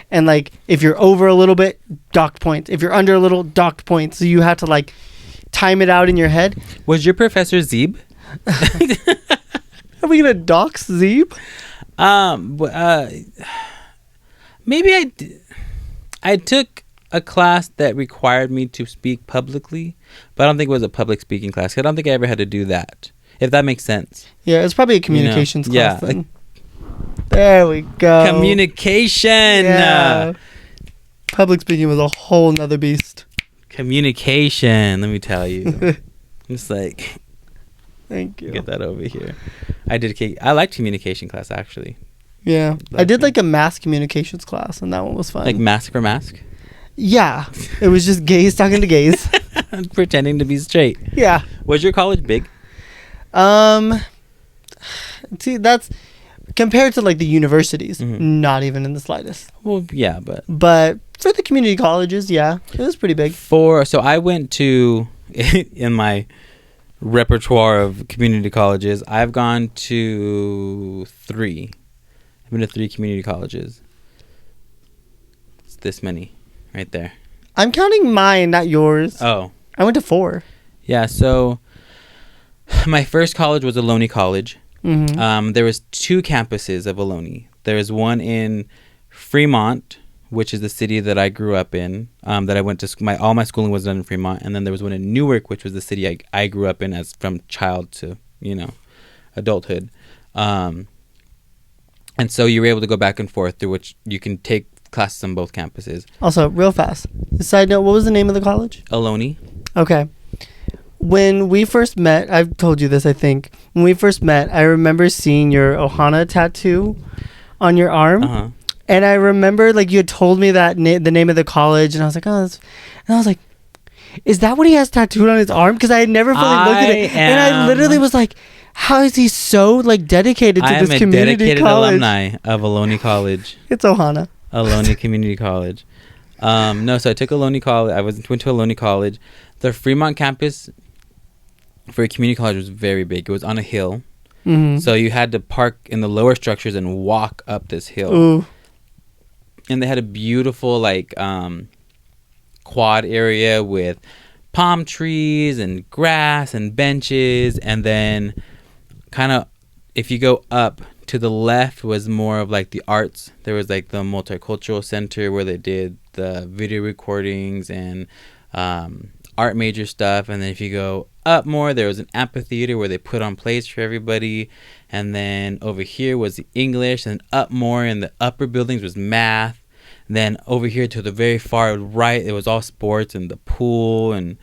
And, like, if you're over a little bit, docked points. If you're under a little, docked points. So you have to, like, time it out in your head. Was your professor Zeeb? Are we going to dox Zeeb? Maybe I took a class that required me to speak publicly, but I don't think it was a public speaking class. I don't think I ever had to do that, if that makes sense. Yeah, it's probably a communications class then. Like, there we go. Communication. Yeah. Public speaking was a whole nother beast. Communication, let me tell you. It's like, thank you. Get that over here. I liked communication class, actually. Yeah. I did like a mass communications class, and that one was fun. Like mask for mask? Yeah. It was just gays talking to gays. Pretending to be straight. Yeah. Was your college big? See, that's compared to like the universities, Mm-hmm. not even in the slightest. Well, yeah, but for the community colleges, yeah, it was pretty big. So I went to in my repertoire of community colleges, I've gone to 3. I've been to 3 community colleges. It's this many right there. I'm counting mine, not yours. Oh. I went to 4. Yeah, so my first college was Ohlone College. Mm-hmm. There was 2 campuses of Ohlone. There was one in Fremont, which is the city that I grew up in. That I went to all my schooling was done in Fremont, and then there was one in Newark, which was the city I grew up in as from child to adulthood. And so you were able to go back and forth through which you can take classes on both campuses. Also, real fast, side note, what was the name of the college? Ohlone. Okay. When we first met, I've told you this, I think. When we first met, I remember seeing your Ohana tattoo on your arm. Uh-huh. And I remember, like, you had told me that the name of the college, and I was like, oh, that's... And I was like, is that what he has tattooed on his arm? Because I had never fully looked at it. And I literally was like, how is he so, like, dedicated to this community college? I am a dedicated alumni of Ohlone College. It's Ohana. Ohlone Community College. No, so I took Ohlone College. Went to Ohlone College. The Fremont campus for a community college was very big. It was on a hill. Mm-hmm. So you had to park in the lower structures and walk up this hill. Ooh. And they had a beautiful, like, quad area with palm trees and grass and benches. And then kind of, if you go up to the left was more of, like, the arts. There was, like, the multicultural center where they did the video recordings and art major stuff. And then if you go up more, there was an amphitheater where they put on plays for everybody. And then over here was the English. And up more in the upper buildings was math. And then over here to the very far right, it was all sports and the pool and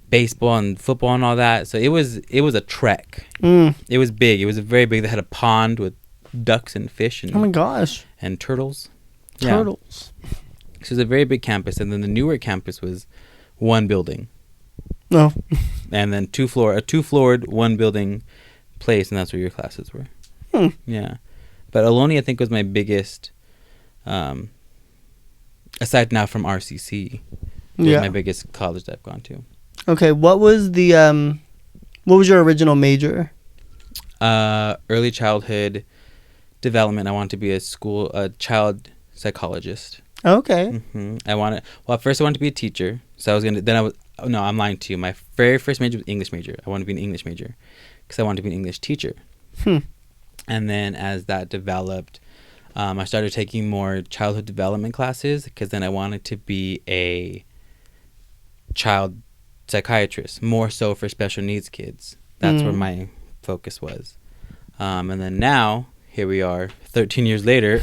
baseball and football and all that. So it was a trek. It was big. It was very big. They had a pond with ducks and fish and oh my gosh, and turtles. Turtles. Yeah. So it was a very big campus. And then the Newark campus was one building. No. And then a two-floored, one building place, and that's where your classes were. Yeah. But Ohlone, I think, was my biggest, aside now from RCC, was my biggest college that I've gone to. Okay, what was your original major? Early childhood development. I wanted to be a child psychologist. Okay. At first I wanted to be a teacher. So I'm lying to you. My very first major was English major. I wanted to be an English major because I wanted to be an English teacher. And then as that developed, I started taking more childhood development classes because then I wanted to be a child psychiatrist, more so for special needs kids. That's where my focus was. And then now, here we are, 13 years later,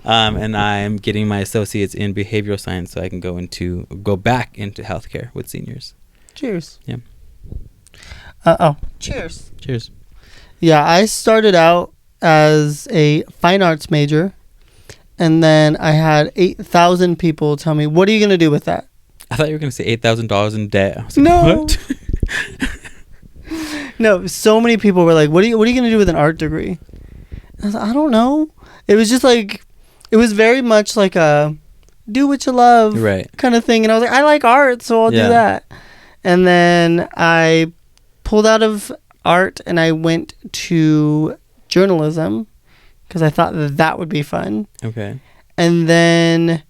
and I'm getting my associates in behavioral science so I can go back into healthcare with seniors. Cheers. Yeah. Cheers. Cheers. Yeah, I started out as a fine arts major, and then I had 8,000 people tell me, "What are you going to do with that?" I thought you were going to say $8,000 in debt. I was like, No. what? No, so many people were like, "What are you going to do with an art degree?" I was like, "I don't know." It was just like, it was very much like a do what you love kind of thing, and I was like, "I like art, so I'll do that." And then I pulled out of art and I went to journalism because I thought that would be fun. Okay. And then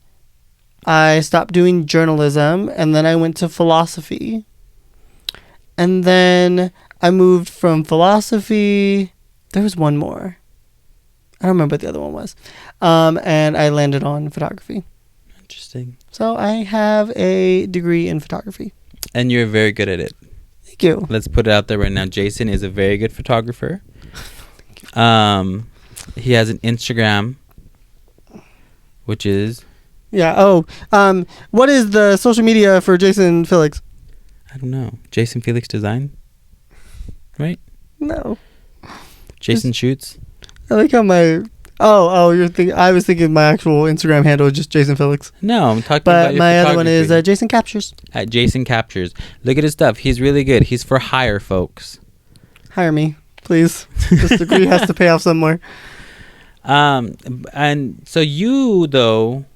I stopped doing journalism, and then I went to philosophy. And then I moved from philosophy. There was one more. I don't remember what the other one was. And I landed on photography. Interesting. So I have a degree in photography. And you're very good at it. Thank you. Let's put it out there right now. Jason is a very good photographer. He has an Instagram, which is... Yeah. Oh, what is the social media for Jason Felix? I don't know. Jason Felix Design? Right? No. Jason Shoots? I like how my... Oh, you're thinking... I was thinking my actual Instagram handle is just Jason Felix. No, I'm talking about your my other one is photography. Jason Captures. At Jason Captures. Look at his stuff. He's really good. He's for hire, folks. Hire me, please. This degree has to pay off somewhere. And so you, though,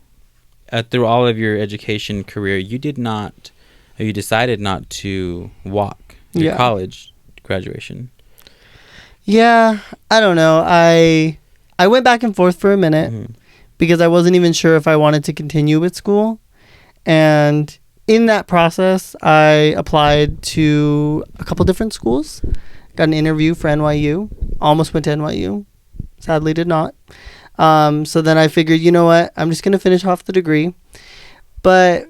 through all of your education career, you decided not to walk your college graduation. Yeah, I don't know. I went back and forth for a minute because I wasn't even sure if I wanted to continue with school. And in that process, I applied to a couple different schools. Got an interview for NYU. Almost went to NYU. Sadly did not. So then I figured, you know what? I'm just going to finish off the degree. But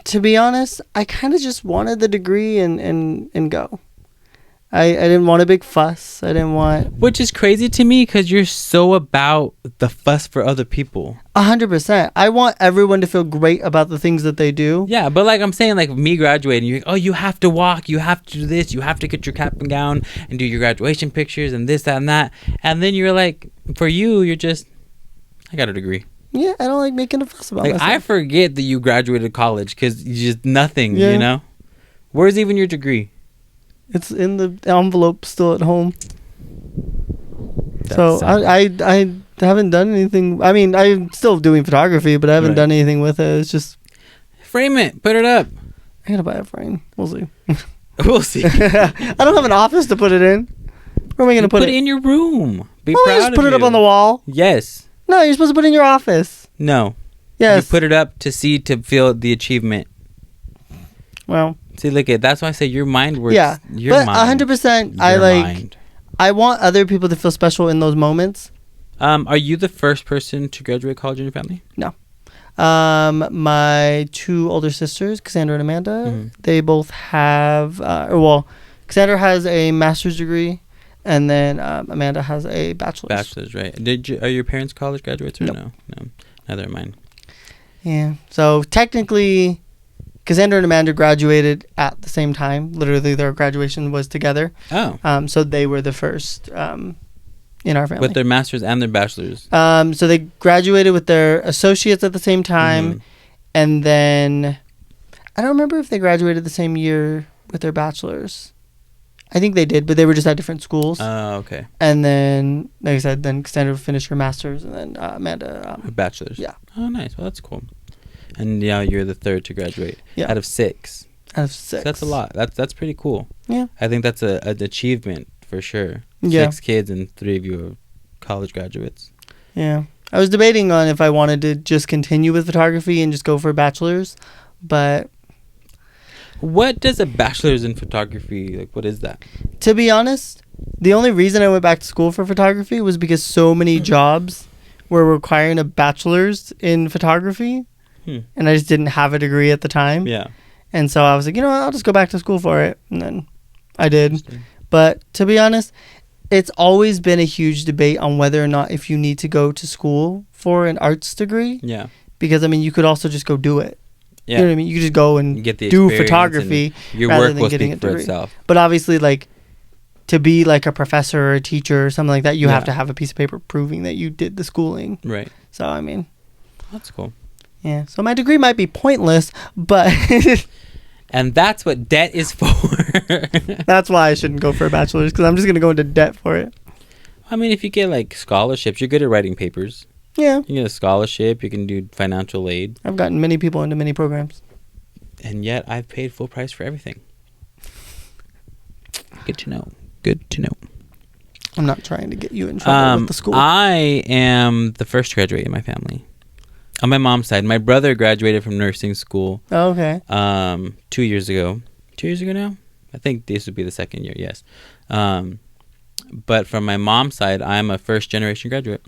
to be honest, I kind of just wanted the degree and go. I didn't want a big fuss. I didn't want... Which is crazy to me because you're so about the fuss for other people. 100%. I want everyone to feel great about the things that they do. Yeah, but like I'm saying, like me graduating, you're like, oh, you have to walk, you have to do this, you have to get your cap and gown and do your graduation pictures and this, that, and that. And then you're like, for you, you're just, I got a degrry. Yeah, I don't like making a fuss about myself. I forget that you graduated college because you just nothing, you know? Where's even your degree? It's in the envelope still at home. That's so sad. I haven't done anything. I mean, I'm still doing photography, but I haven't done anything with it. It's just... Frame it. Put it up. I gotta buy a frame. We'll see. We'll see. I don't have an office to put it in. Where am I gonna put it? Put it in your room. Be Well, proud just of put it up you. on the wall. Yes. No, you're supposed to put it in your office. No. Yes. You put it up to feel the achievement. Well... See, look at that's why I say your mind works. Yeah, your but mind, 100%. mind. I want other people to feel special in those moments. Are you the first person to graduate college in your family? No. My two older sisters, Cassandra and Amanda, they both have. Cassandra has a master's degree, and then Amanda has a bachelor's. Bachelor's, right? Are your parents college graduates or no? No, neither are mine. Yeah. So technically, Cassandra and Amanda graduated at the same time. Literally, their graduation was together. Oh. So they were the first in our family. With their master's and their bachelor's. So they graduated with their associates at the same time. And then I don't remember if they graduated the same year with their bachelor's. I think they did, but they were just at different schools. Oh, okay. And then, like I said, then Cassandra finished her master's, and then Amanda... her bachelor's. Yeah. Oh, nice. Well, that's cool. And now you're the third to graduate. Yeah. Out of 6. Out of 6. So that's a lot. That's pretty cool. Yeah. I think that's an achievement for sure. Yeah. 6 kids and 3 of you are college graduates. Yeah. I was debating on if I wanted to just continue with photography and just go for a bachelor's, but... What does a bachelor's in photography, like, what is that? To be honest, the only reason I went back to school for photography was because so many jobs were requiring a bachelor's in photography, and I just didn't have a degree at the time. Yeah. And so I was like, you know what, I'll just go back to school for it. And then I did. But to be honest, it's always been a huge debate on whether or not if you need to go to school for an arts degree. Yeah. Because, I mean, you could also just go do it. Yeah. You know what I mean? You could just go and get the do experience photography and your rather work than will getting speak a for degree. itself. But obviously, like, to be like a professor or a teacher or something like that, you have to have a piece of paper proving that you did the schooling. Right. So, I mean. That's cool. Yeah. So my degree might be pointless, but... And that's what debt is for. That's why I shouldn't go for a bachelor's, because I'm just going to go into debt for it. I mean, if you get, like, scholarships, you're good at writing papers. Yeah. You get a scholarship, you can do financial aid. I've gotten many people into many programs. And yet, I've paid full price for everything. Good to know. Good to know. I'm not trying to get you in trouble with the school. I am the first to graduate in my family. On my mom's side, my brother graduated from nursing school. Oh, okay. 2 years ago. 2 years ago now? I think this would be the second year, yes. But from my mom's side, I'm a first generation graduate.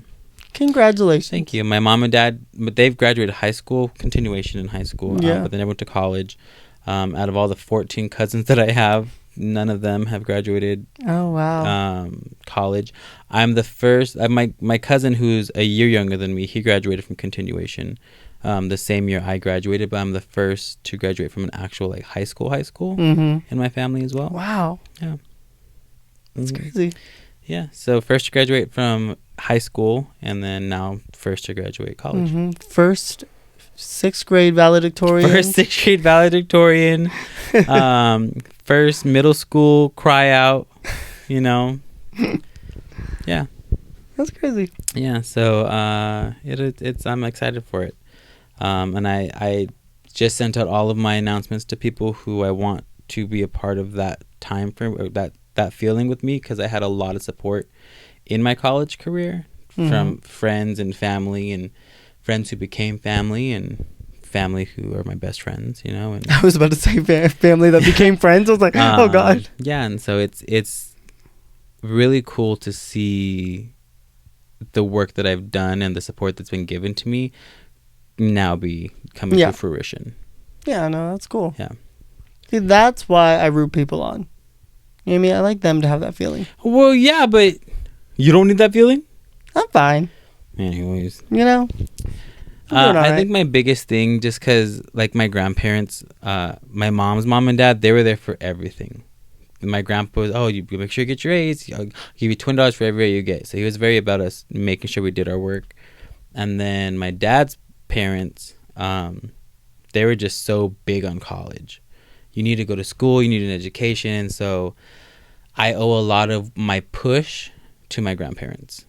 Congratulations. Thank you. My mom and dad, they've graduated high school, continuation in high school, but they never went to college. Out of all the 14 cousins that I have, none of them have graduated. Oh, wow. College. I'm the first. My cousin, who's a year younger than me, he graduated from continuation the same year I graduated, but I'm the first to graduate from an actual, like, high school in my family as well. Wow. Yeah. That's crazy. Yeah. So first to graduate from high school, and then now first to graduate college. First sixth grade valedictorian. First sixth grade valedictorian. First middle school cry out. You know. Yeah. That's crazy. Yeah. So it's I'm excited for it. And I just sent out all of my announcements to people who I want to be a part of that time frame, or that feeling with me, because I had a lot of support in my college career from friends and family, and friends who became family, and family who are my best friends, you know. And I was about to say family that became friends. I was like, oh God. Yeah, and so it's really cool to see the work that I've done and the support that's been given to me now be coming to fruition. Yeah, no, that's cool. Yeah. See, that's why I root people on. You know what I mean? I like them to have that feeling. Well, yeah, but you don't need that feeling? I'm fine. Anyways. You know? I think my biggest thing, just because, like, my grandparents, my mom's mom and dad, they were there for everything. My grandpa was, you make sure you get your A's. I'll give you $20 for every A you get. So he was very about us making sure we did our work. And then my dad's parents, they were just so big on college. You need to go to school, you need an education. So I owe a lot of my push to my grandparents.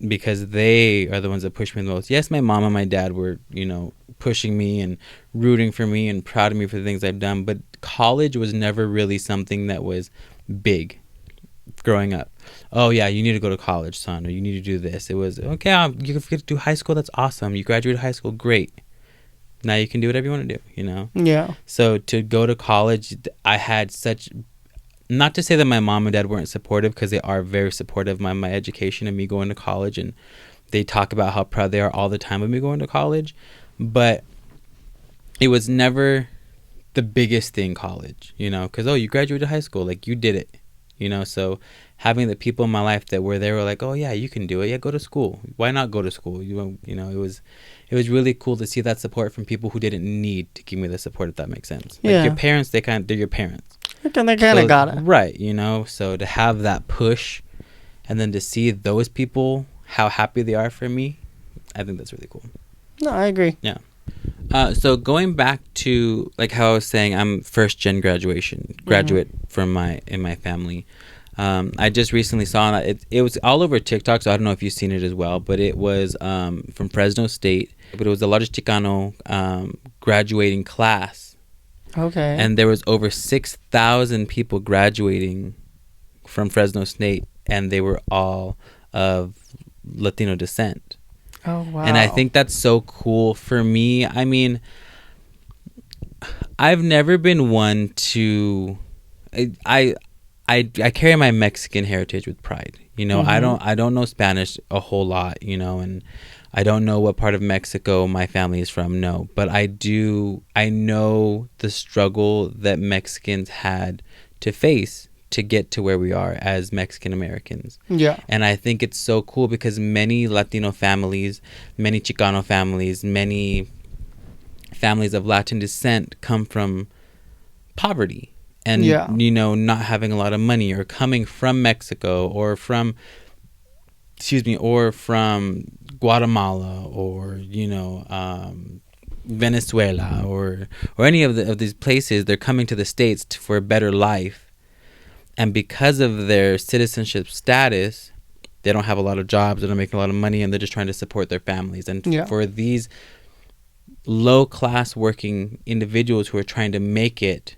Because they are the ones that pushed me the most. Yes, my mom and my dad were, you know, pushing me and rooting for me and proud of me for the things I've done. But college was never really something that was big growing up. Oh, yeah, you need to go to college, son, or you need to do this. It was, okay, you get to do high school. That's awesome. You graduated high school. Great. Now you can do whatever you want to do, you know? Yeah. So to go to college, I had such... Not to say that my mom and dad weren't supportive, because they are very supportive of my education and me going to college, and they talk about how proud they are all the time of me going to college, but it was never the biggest thing, college, you know, because, you graduated high school, like, you did it, you know. So having the people in my life that were there were like, oh yeah, you can do it, yeah, go to school, why not go to school, you know, it was really cool to see that support from people who didn't need to give me the support, if that makes sense. Like, your parents, they're your parents. They kind of got it. Right, you know, so to have that push and then to see those people, how happy they are for me, I think that's really cool. No, I agree. Yeah. So going back to, like, how I was saying, I'm first gen graduate from in my family. I just recently saw that it was all over TikTok, so I don't know if you've seen it as well, but it was from Fresno State, but it was the largest Chicano graduating class. Okay. And there was over 6,000 people graduating from Fresno State, and they were all of Latino descent. Oh, wow. And I think that's so cool for me. I mean, I've never been one to. I I carry my Mexican heritage with pride. You know, I don't know Spanish a whole lot. You know, and I don't know what part of Mexico my family is from. No, but I do. I know the struggle that Mexicans had to face to get to where we are as Mexican Americans. Yeah. And I think it's so cool because many Latino families, many Chicano families, many families of Latin descent come from poverty and, you know, not having a lot of money, or coming from Mexico, or from, or from Guatemala, or, you know, Venezuela, or any of these places. They're coming to the States for a better life. And because of their citizenship status, they don't have a lot of jobs, they don't make a lot of money, and they're just trying to support their families. And for these low-class working individuals who are trying to make it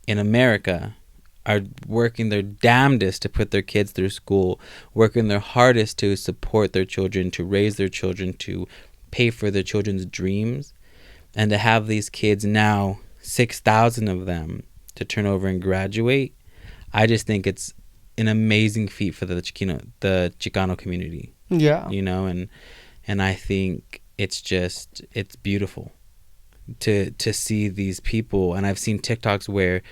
in America, are working their damnedest to put their kids through school, working their hardest to support their children, to raise their children, to pay for their children's dreams. And to have these kids now, 6,000 of them, to turn over and graduate, I just think it's an amazing feat for the Chicano community. Yeah. You know, and I think it's beautiful to see these people. And I've seen TikToks where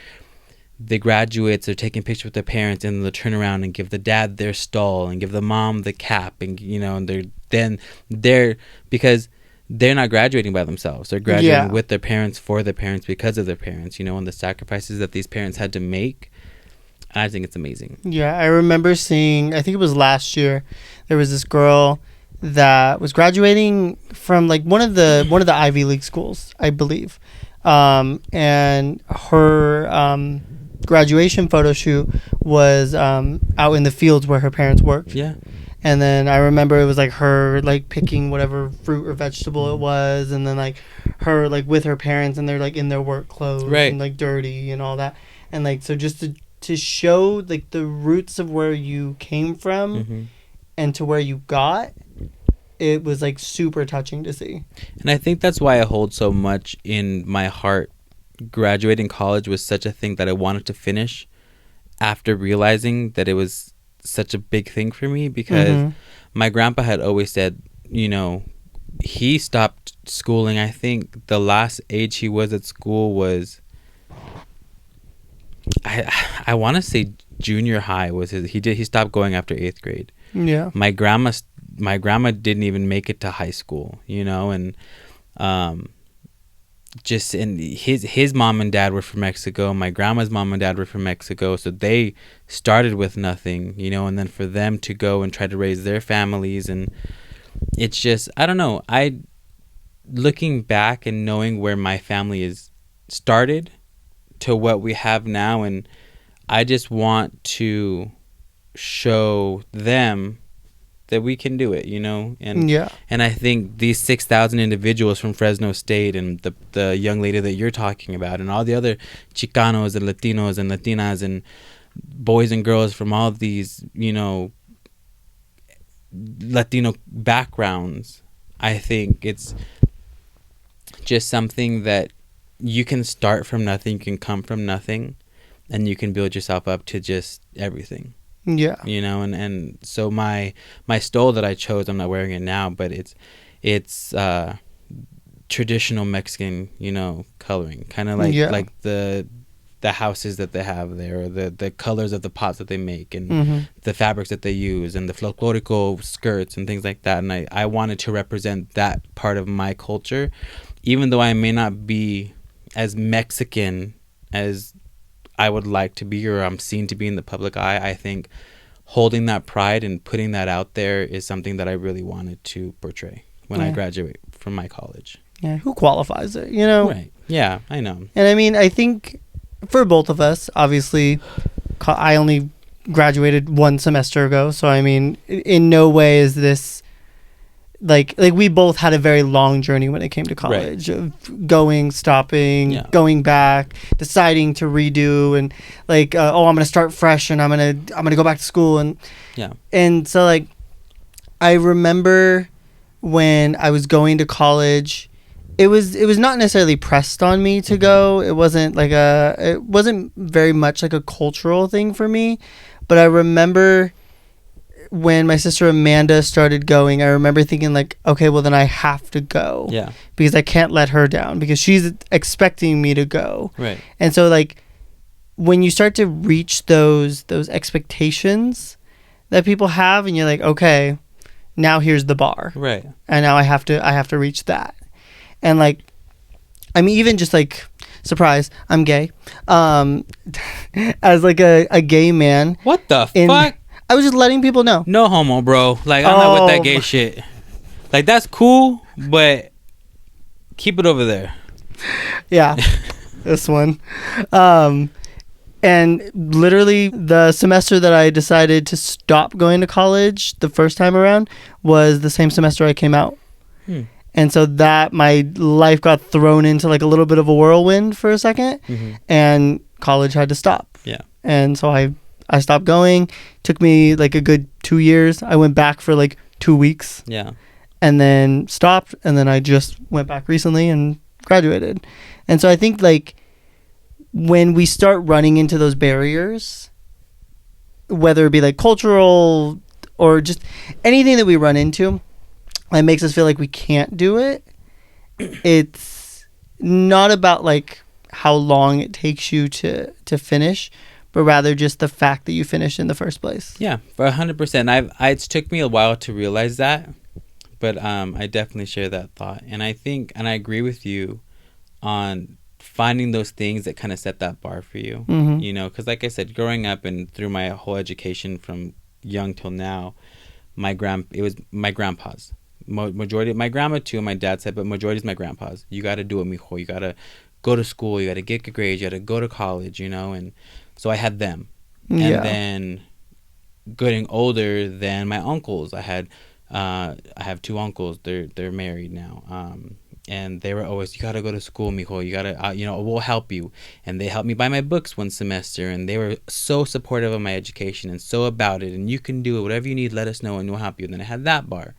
the graduates are taking pictures with their parents, and they'll turn around and give the dad their stall and give the mom the cap, and, you know, and they're because they're not graduating by themselves. They're graduating with their parents, for their parents, because of their parents, you know, and the sacrifices that these parents had to make. I think it's amazing. Yeah, I remember seeing, I think it was last year, there was this girl that was graduating from like one of the Ivy League schools, I believe. And her graduation photo shoot was out in the fields where her parents worked. Yeah. And then I remember it was like her like picking whatever fruit or vegetable it was, and then like her like with her parents, and they're like in their work clothes, right, and like dirty and all that. And like, so just to show like the roots of where you came from and to where you got, it was like super touching to see. And I think that's why I hold so much in my heart. Graduating college was such a thing that I wanted to finish after realizing that it was such a big thing for me, because my grandpa had always said, you know, he stopped schooling. I think the last age he was at school was, I want to say junior high was his. He stopped going after 8th grade. Yeah. My grandma didn't even make it to high school, you know, and just, and his mom and dad were from Mexico. My grandma's mom and dad were from Mexico, so they started with nothing, you know, and then for them to go and try to raise their families, and it's just, I don't know. Looking back and knowing where my family is started to what we have now, and I just want to show them that we can do it, you know. And and I think these 6,000 individuals from Fresno State, and the young lady that you're talking about, and all the other Chicanos and Latinos and Latinas and boys and girls from all of these, you know, Latino backgrounds, I think it's just something that you can start from nothing, you can come from nothing, and you can build yourself up to just everything. Yeah. You know, and so my stole that I chose, I'm not wearing it now, but it's traditional Mexican, you know, coloring. Kind of like the houses that they have there, or the colors of the pots that they make, and the fabrics that they use, and the folklorico skirts and things like that. And I wanted to represent that part of my culture, even though I may not be as Mexican as I would like to be, or I'm seen to be in the public eye. I think holding that pride and putting that out there is something that I really wanted to portray when I graduate from my college. Yeah, who qualifies it, you know? Right. Yeah, I know. And I mean, I think for both of us, obviously, I only graduated one semester ago, so I mean, in no way is this like we both had a very long journey when it came to college, right, of going, stopping, going back, deciding to redo, and like I'm gonna start fresh, and I'm gonna go back to school, and and so like I remember when I was going to college, it was not necessarily pressed on me to go. It wasn't very much like a cultural thing for me. But I remember when my sister Amanda started going, I remember thinking like, okay, well then I have to go. Yeah. Because I can't let her down because she's expecting me to go. Right. And so like when you start to reach those expectations that people have and you're like, okay, now here's the bar. Right. And now I have to reach that. And like, I mean, even just like, surprise, I'm gay. As like a gay man. What the fuck? I was just letting people know. No homo, bro. Like, I'm not with that gay shit. Like, that's cool, but keep it over there. Yeah, this one. And literally the semester that I decided to stop going to college the first time around was the same semester I came out. And so that my life got thrown into like a little bit of a whirlwind for a second, and college had to stop. Yeah. And so I stopped going. Took me like a good 2 years. I went back for like 2 weeks. Yeah. And then stopped, and then I just went back recently and graduated. And so I think like when we start running into those barriers, whether it be like cultural or just anything that we run into, it makes us feel like we can't do it. It's not about like how long it takes you to finish, but rather just the fact that you finished in the first place. Yeah, for 100%. It's took me a while to realize that, but I definitely share that thought. And I think, and I agree with you on finding those things that kind of set that bar for you. You know, because like I said, growing up and through my whole education from young till now, it was my grandpa's. Majority, my grandma too, my dad said, but majority is my grandpa's. You got to do it, mijo. You got to go to school. You got to get good grades. You got to go to college, you know. And so I had them. And then getting older than my uncles, I have 2 uncles. They're married now. And they were always, you got to go to school, mijo. You got to, we'll help you. And they helped me buy my books one semester. And they were so supportive of my education and so about it. And you can do it. Whatever you need, let us know and we'll help you. And then I had that bar.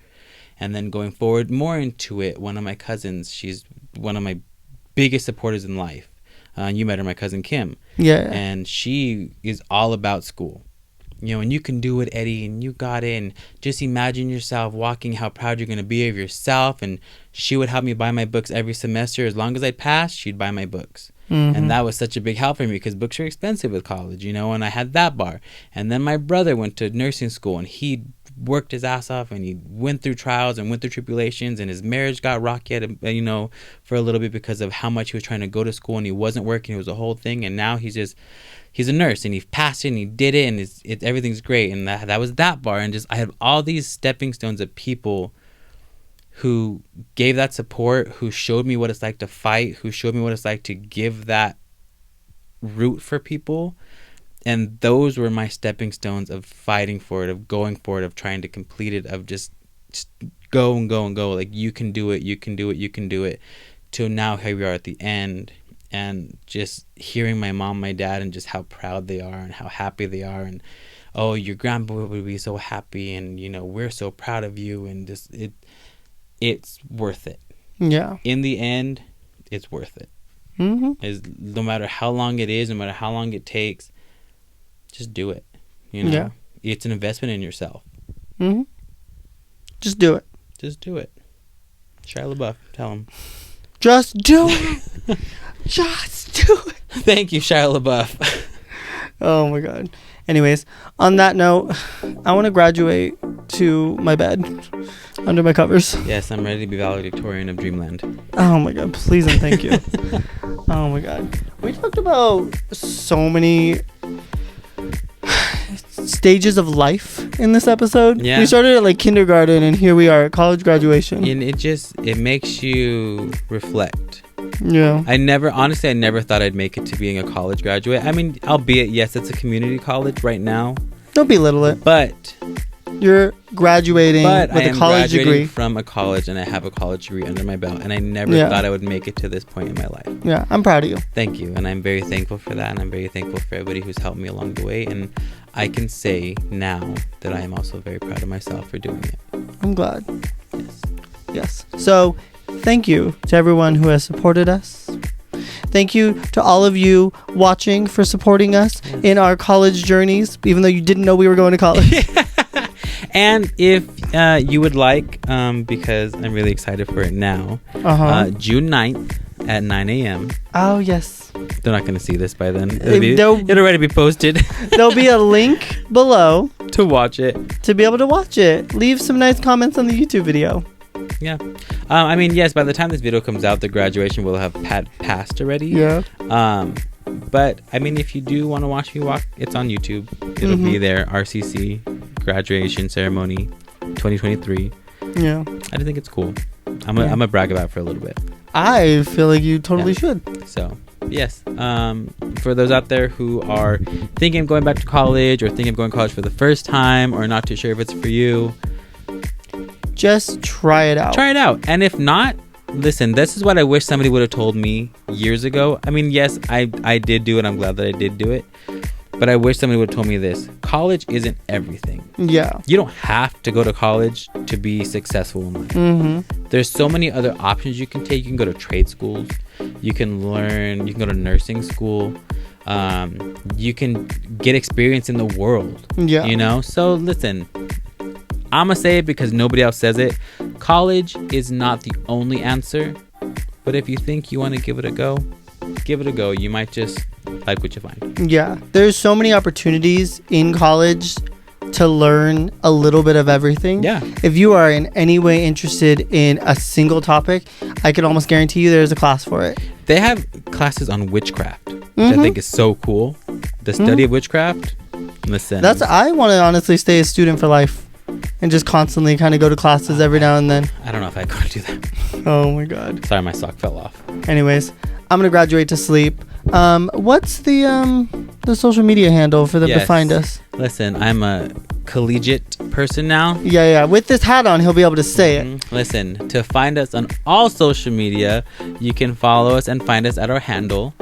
And then going forward more into it, one of my cousins, she's one of my biggest supporters in life. You met her, my cousin Kim. Yeah. And she is all about school. You know, and you can do it, Eddie, and you got it. And just imagine yourself walking, how proud you're going to be of yourself. And she would help me buy my books every semester. As long as I passed, she'd buy my books. And that was such a big help for me because books are expensive with college, you know, and I had that bar. And then my brother went to nursing school and he worked his ass off and he went through trials and went through tribulations and his marriage got rocky, you know, for a little bit because of how much he was trying to go to school and he wasn't working. It was a whole thing. And now he's a nurse and he passed it and he did it and everything's great. And that was that bar. And just, I have all these stepping stones of people who gave that support, who showed me what it's like to fight, who showed me what it's like to give that root for people. And those were my stepping stones of fighting for it, of going for it, of trying to complete it, of just go and go and go. Like, you can do it, you can do it, you can do it. Till now, here we are at the end. And just hearing my mom, my dad, and just how proud they are and how happy they are. And, oh, your grandpa would be so happy. And, you know, we're so proud of you. And just, it's worth it. Yeah. In the end, it's worth it. Is no matter how long it is, no matter how long it takes, just do it. You know, yeah. It's an investment in yourself. Just do it. Just do it. Shia LaBeouf, tell him. Just do it. Just do it. Thank you, Shia LaBeouf. Oh my God. Anyways, on that note, I want to graduate to my bed under my covers. Yes, I'm ready to be valedictorian of Dreamland. Oh my God, please and thank you. Oh my God. We talked about so many stages of life in this episode. Yeah. We started at like kindergarten and here we are at college graduation. And it makes you reflect. Yeah. I never thought I'd make it to being a college graduate. I mean, albeit, yes, it's a community college right now. Don't belittle it. But you're graduating with a college degree. From a college, and I have a college degree under my belt. And I never thought I would make it to this point in my life. Yeah, I'm proud of you. Thank you. And I'm very thankful for that. And I'm very thankful for everybody who's helped me along the way. And I can say now that I am also very proud of myself for doing it. I'm glad. Yes. Yes. So thank you to everyone who has supported us. Thank you to all of you watching for supporting us in our college journeys, even though you didn't know we were going to college. And if you would like, because I'm really excited for it now, June 9th at 9 a.m. Oh, yes. They're not going to see this by then. It'll already be posted. There'll be a link below to watch it. To be able to watch it. Leave some nice comments on the YouTube video. Yeah. I mean, yes, by the time this video comes out, the graduation will have passed already. Yeah. But, I mean, if you do want to watch me walk, it's on YouTube. It'll be there. RCC, graduation ceremony, 2023. Yeah. I think it's cool. I'm going to brag about it for a little bit. I feel like you totally should. So, yes. For those out there who are thinking of going back to college or thinking of going to college for the first time or not too sure if it's for you, just try it out. Try it out. And if not, listen, this is what I wish somebody would have told me years ago. I mean, yes, I did do it. I'm glad that I did do it. But I wish somebody would have told me this. College isn't everything. Yeah. You don't have to go to college to be successful in life. Mm-hmm. There's so many other options you can take. You can go to trade schools. You can go to nursing school. You can get experience in the world. Yeah. You know? So listen, I'm going to say it because nobody else says it. College is not the only answer. But if you think you want to give it a go, give it a go. You might just like what you find. Yeah. There's so many opportunities in college to learn a little bit of everything. Yeah. If you are in any way interested in a single topic, I can almost guarantee you there's a class for it. They have classes on witchcraft, which I think is so cool. The study of witchcraft. Listen. I want to honestly stay a student for life and just constantly kind of go to classes every now and then. I don't know if I could do that. Oh my God. Sorry, my sock fell off. Anyways, I'm gonna graduate to sleep. What's the social media handle for them to find us? Listen, I'm a collegiate person now. Yeah. With this hat on, he'll be able to say it. Listen, to find us on all social media, you can follow us and find us at our handle,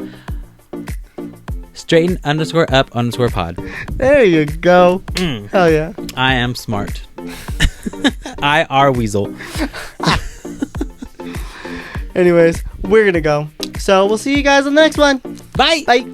straighten_up_pod. There you go. Hell yeah. I am smart. I are weasel. Anyways, we're gonna go. So we'll see you guys on the next one. Bye. Bye.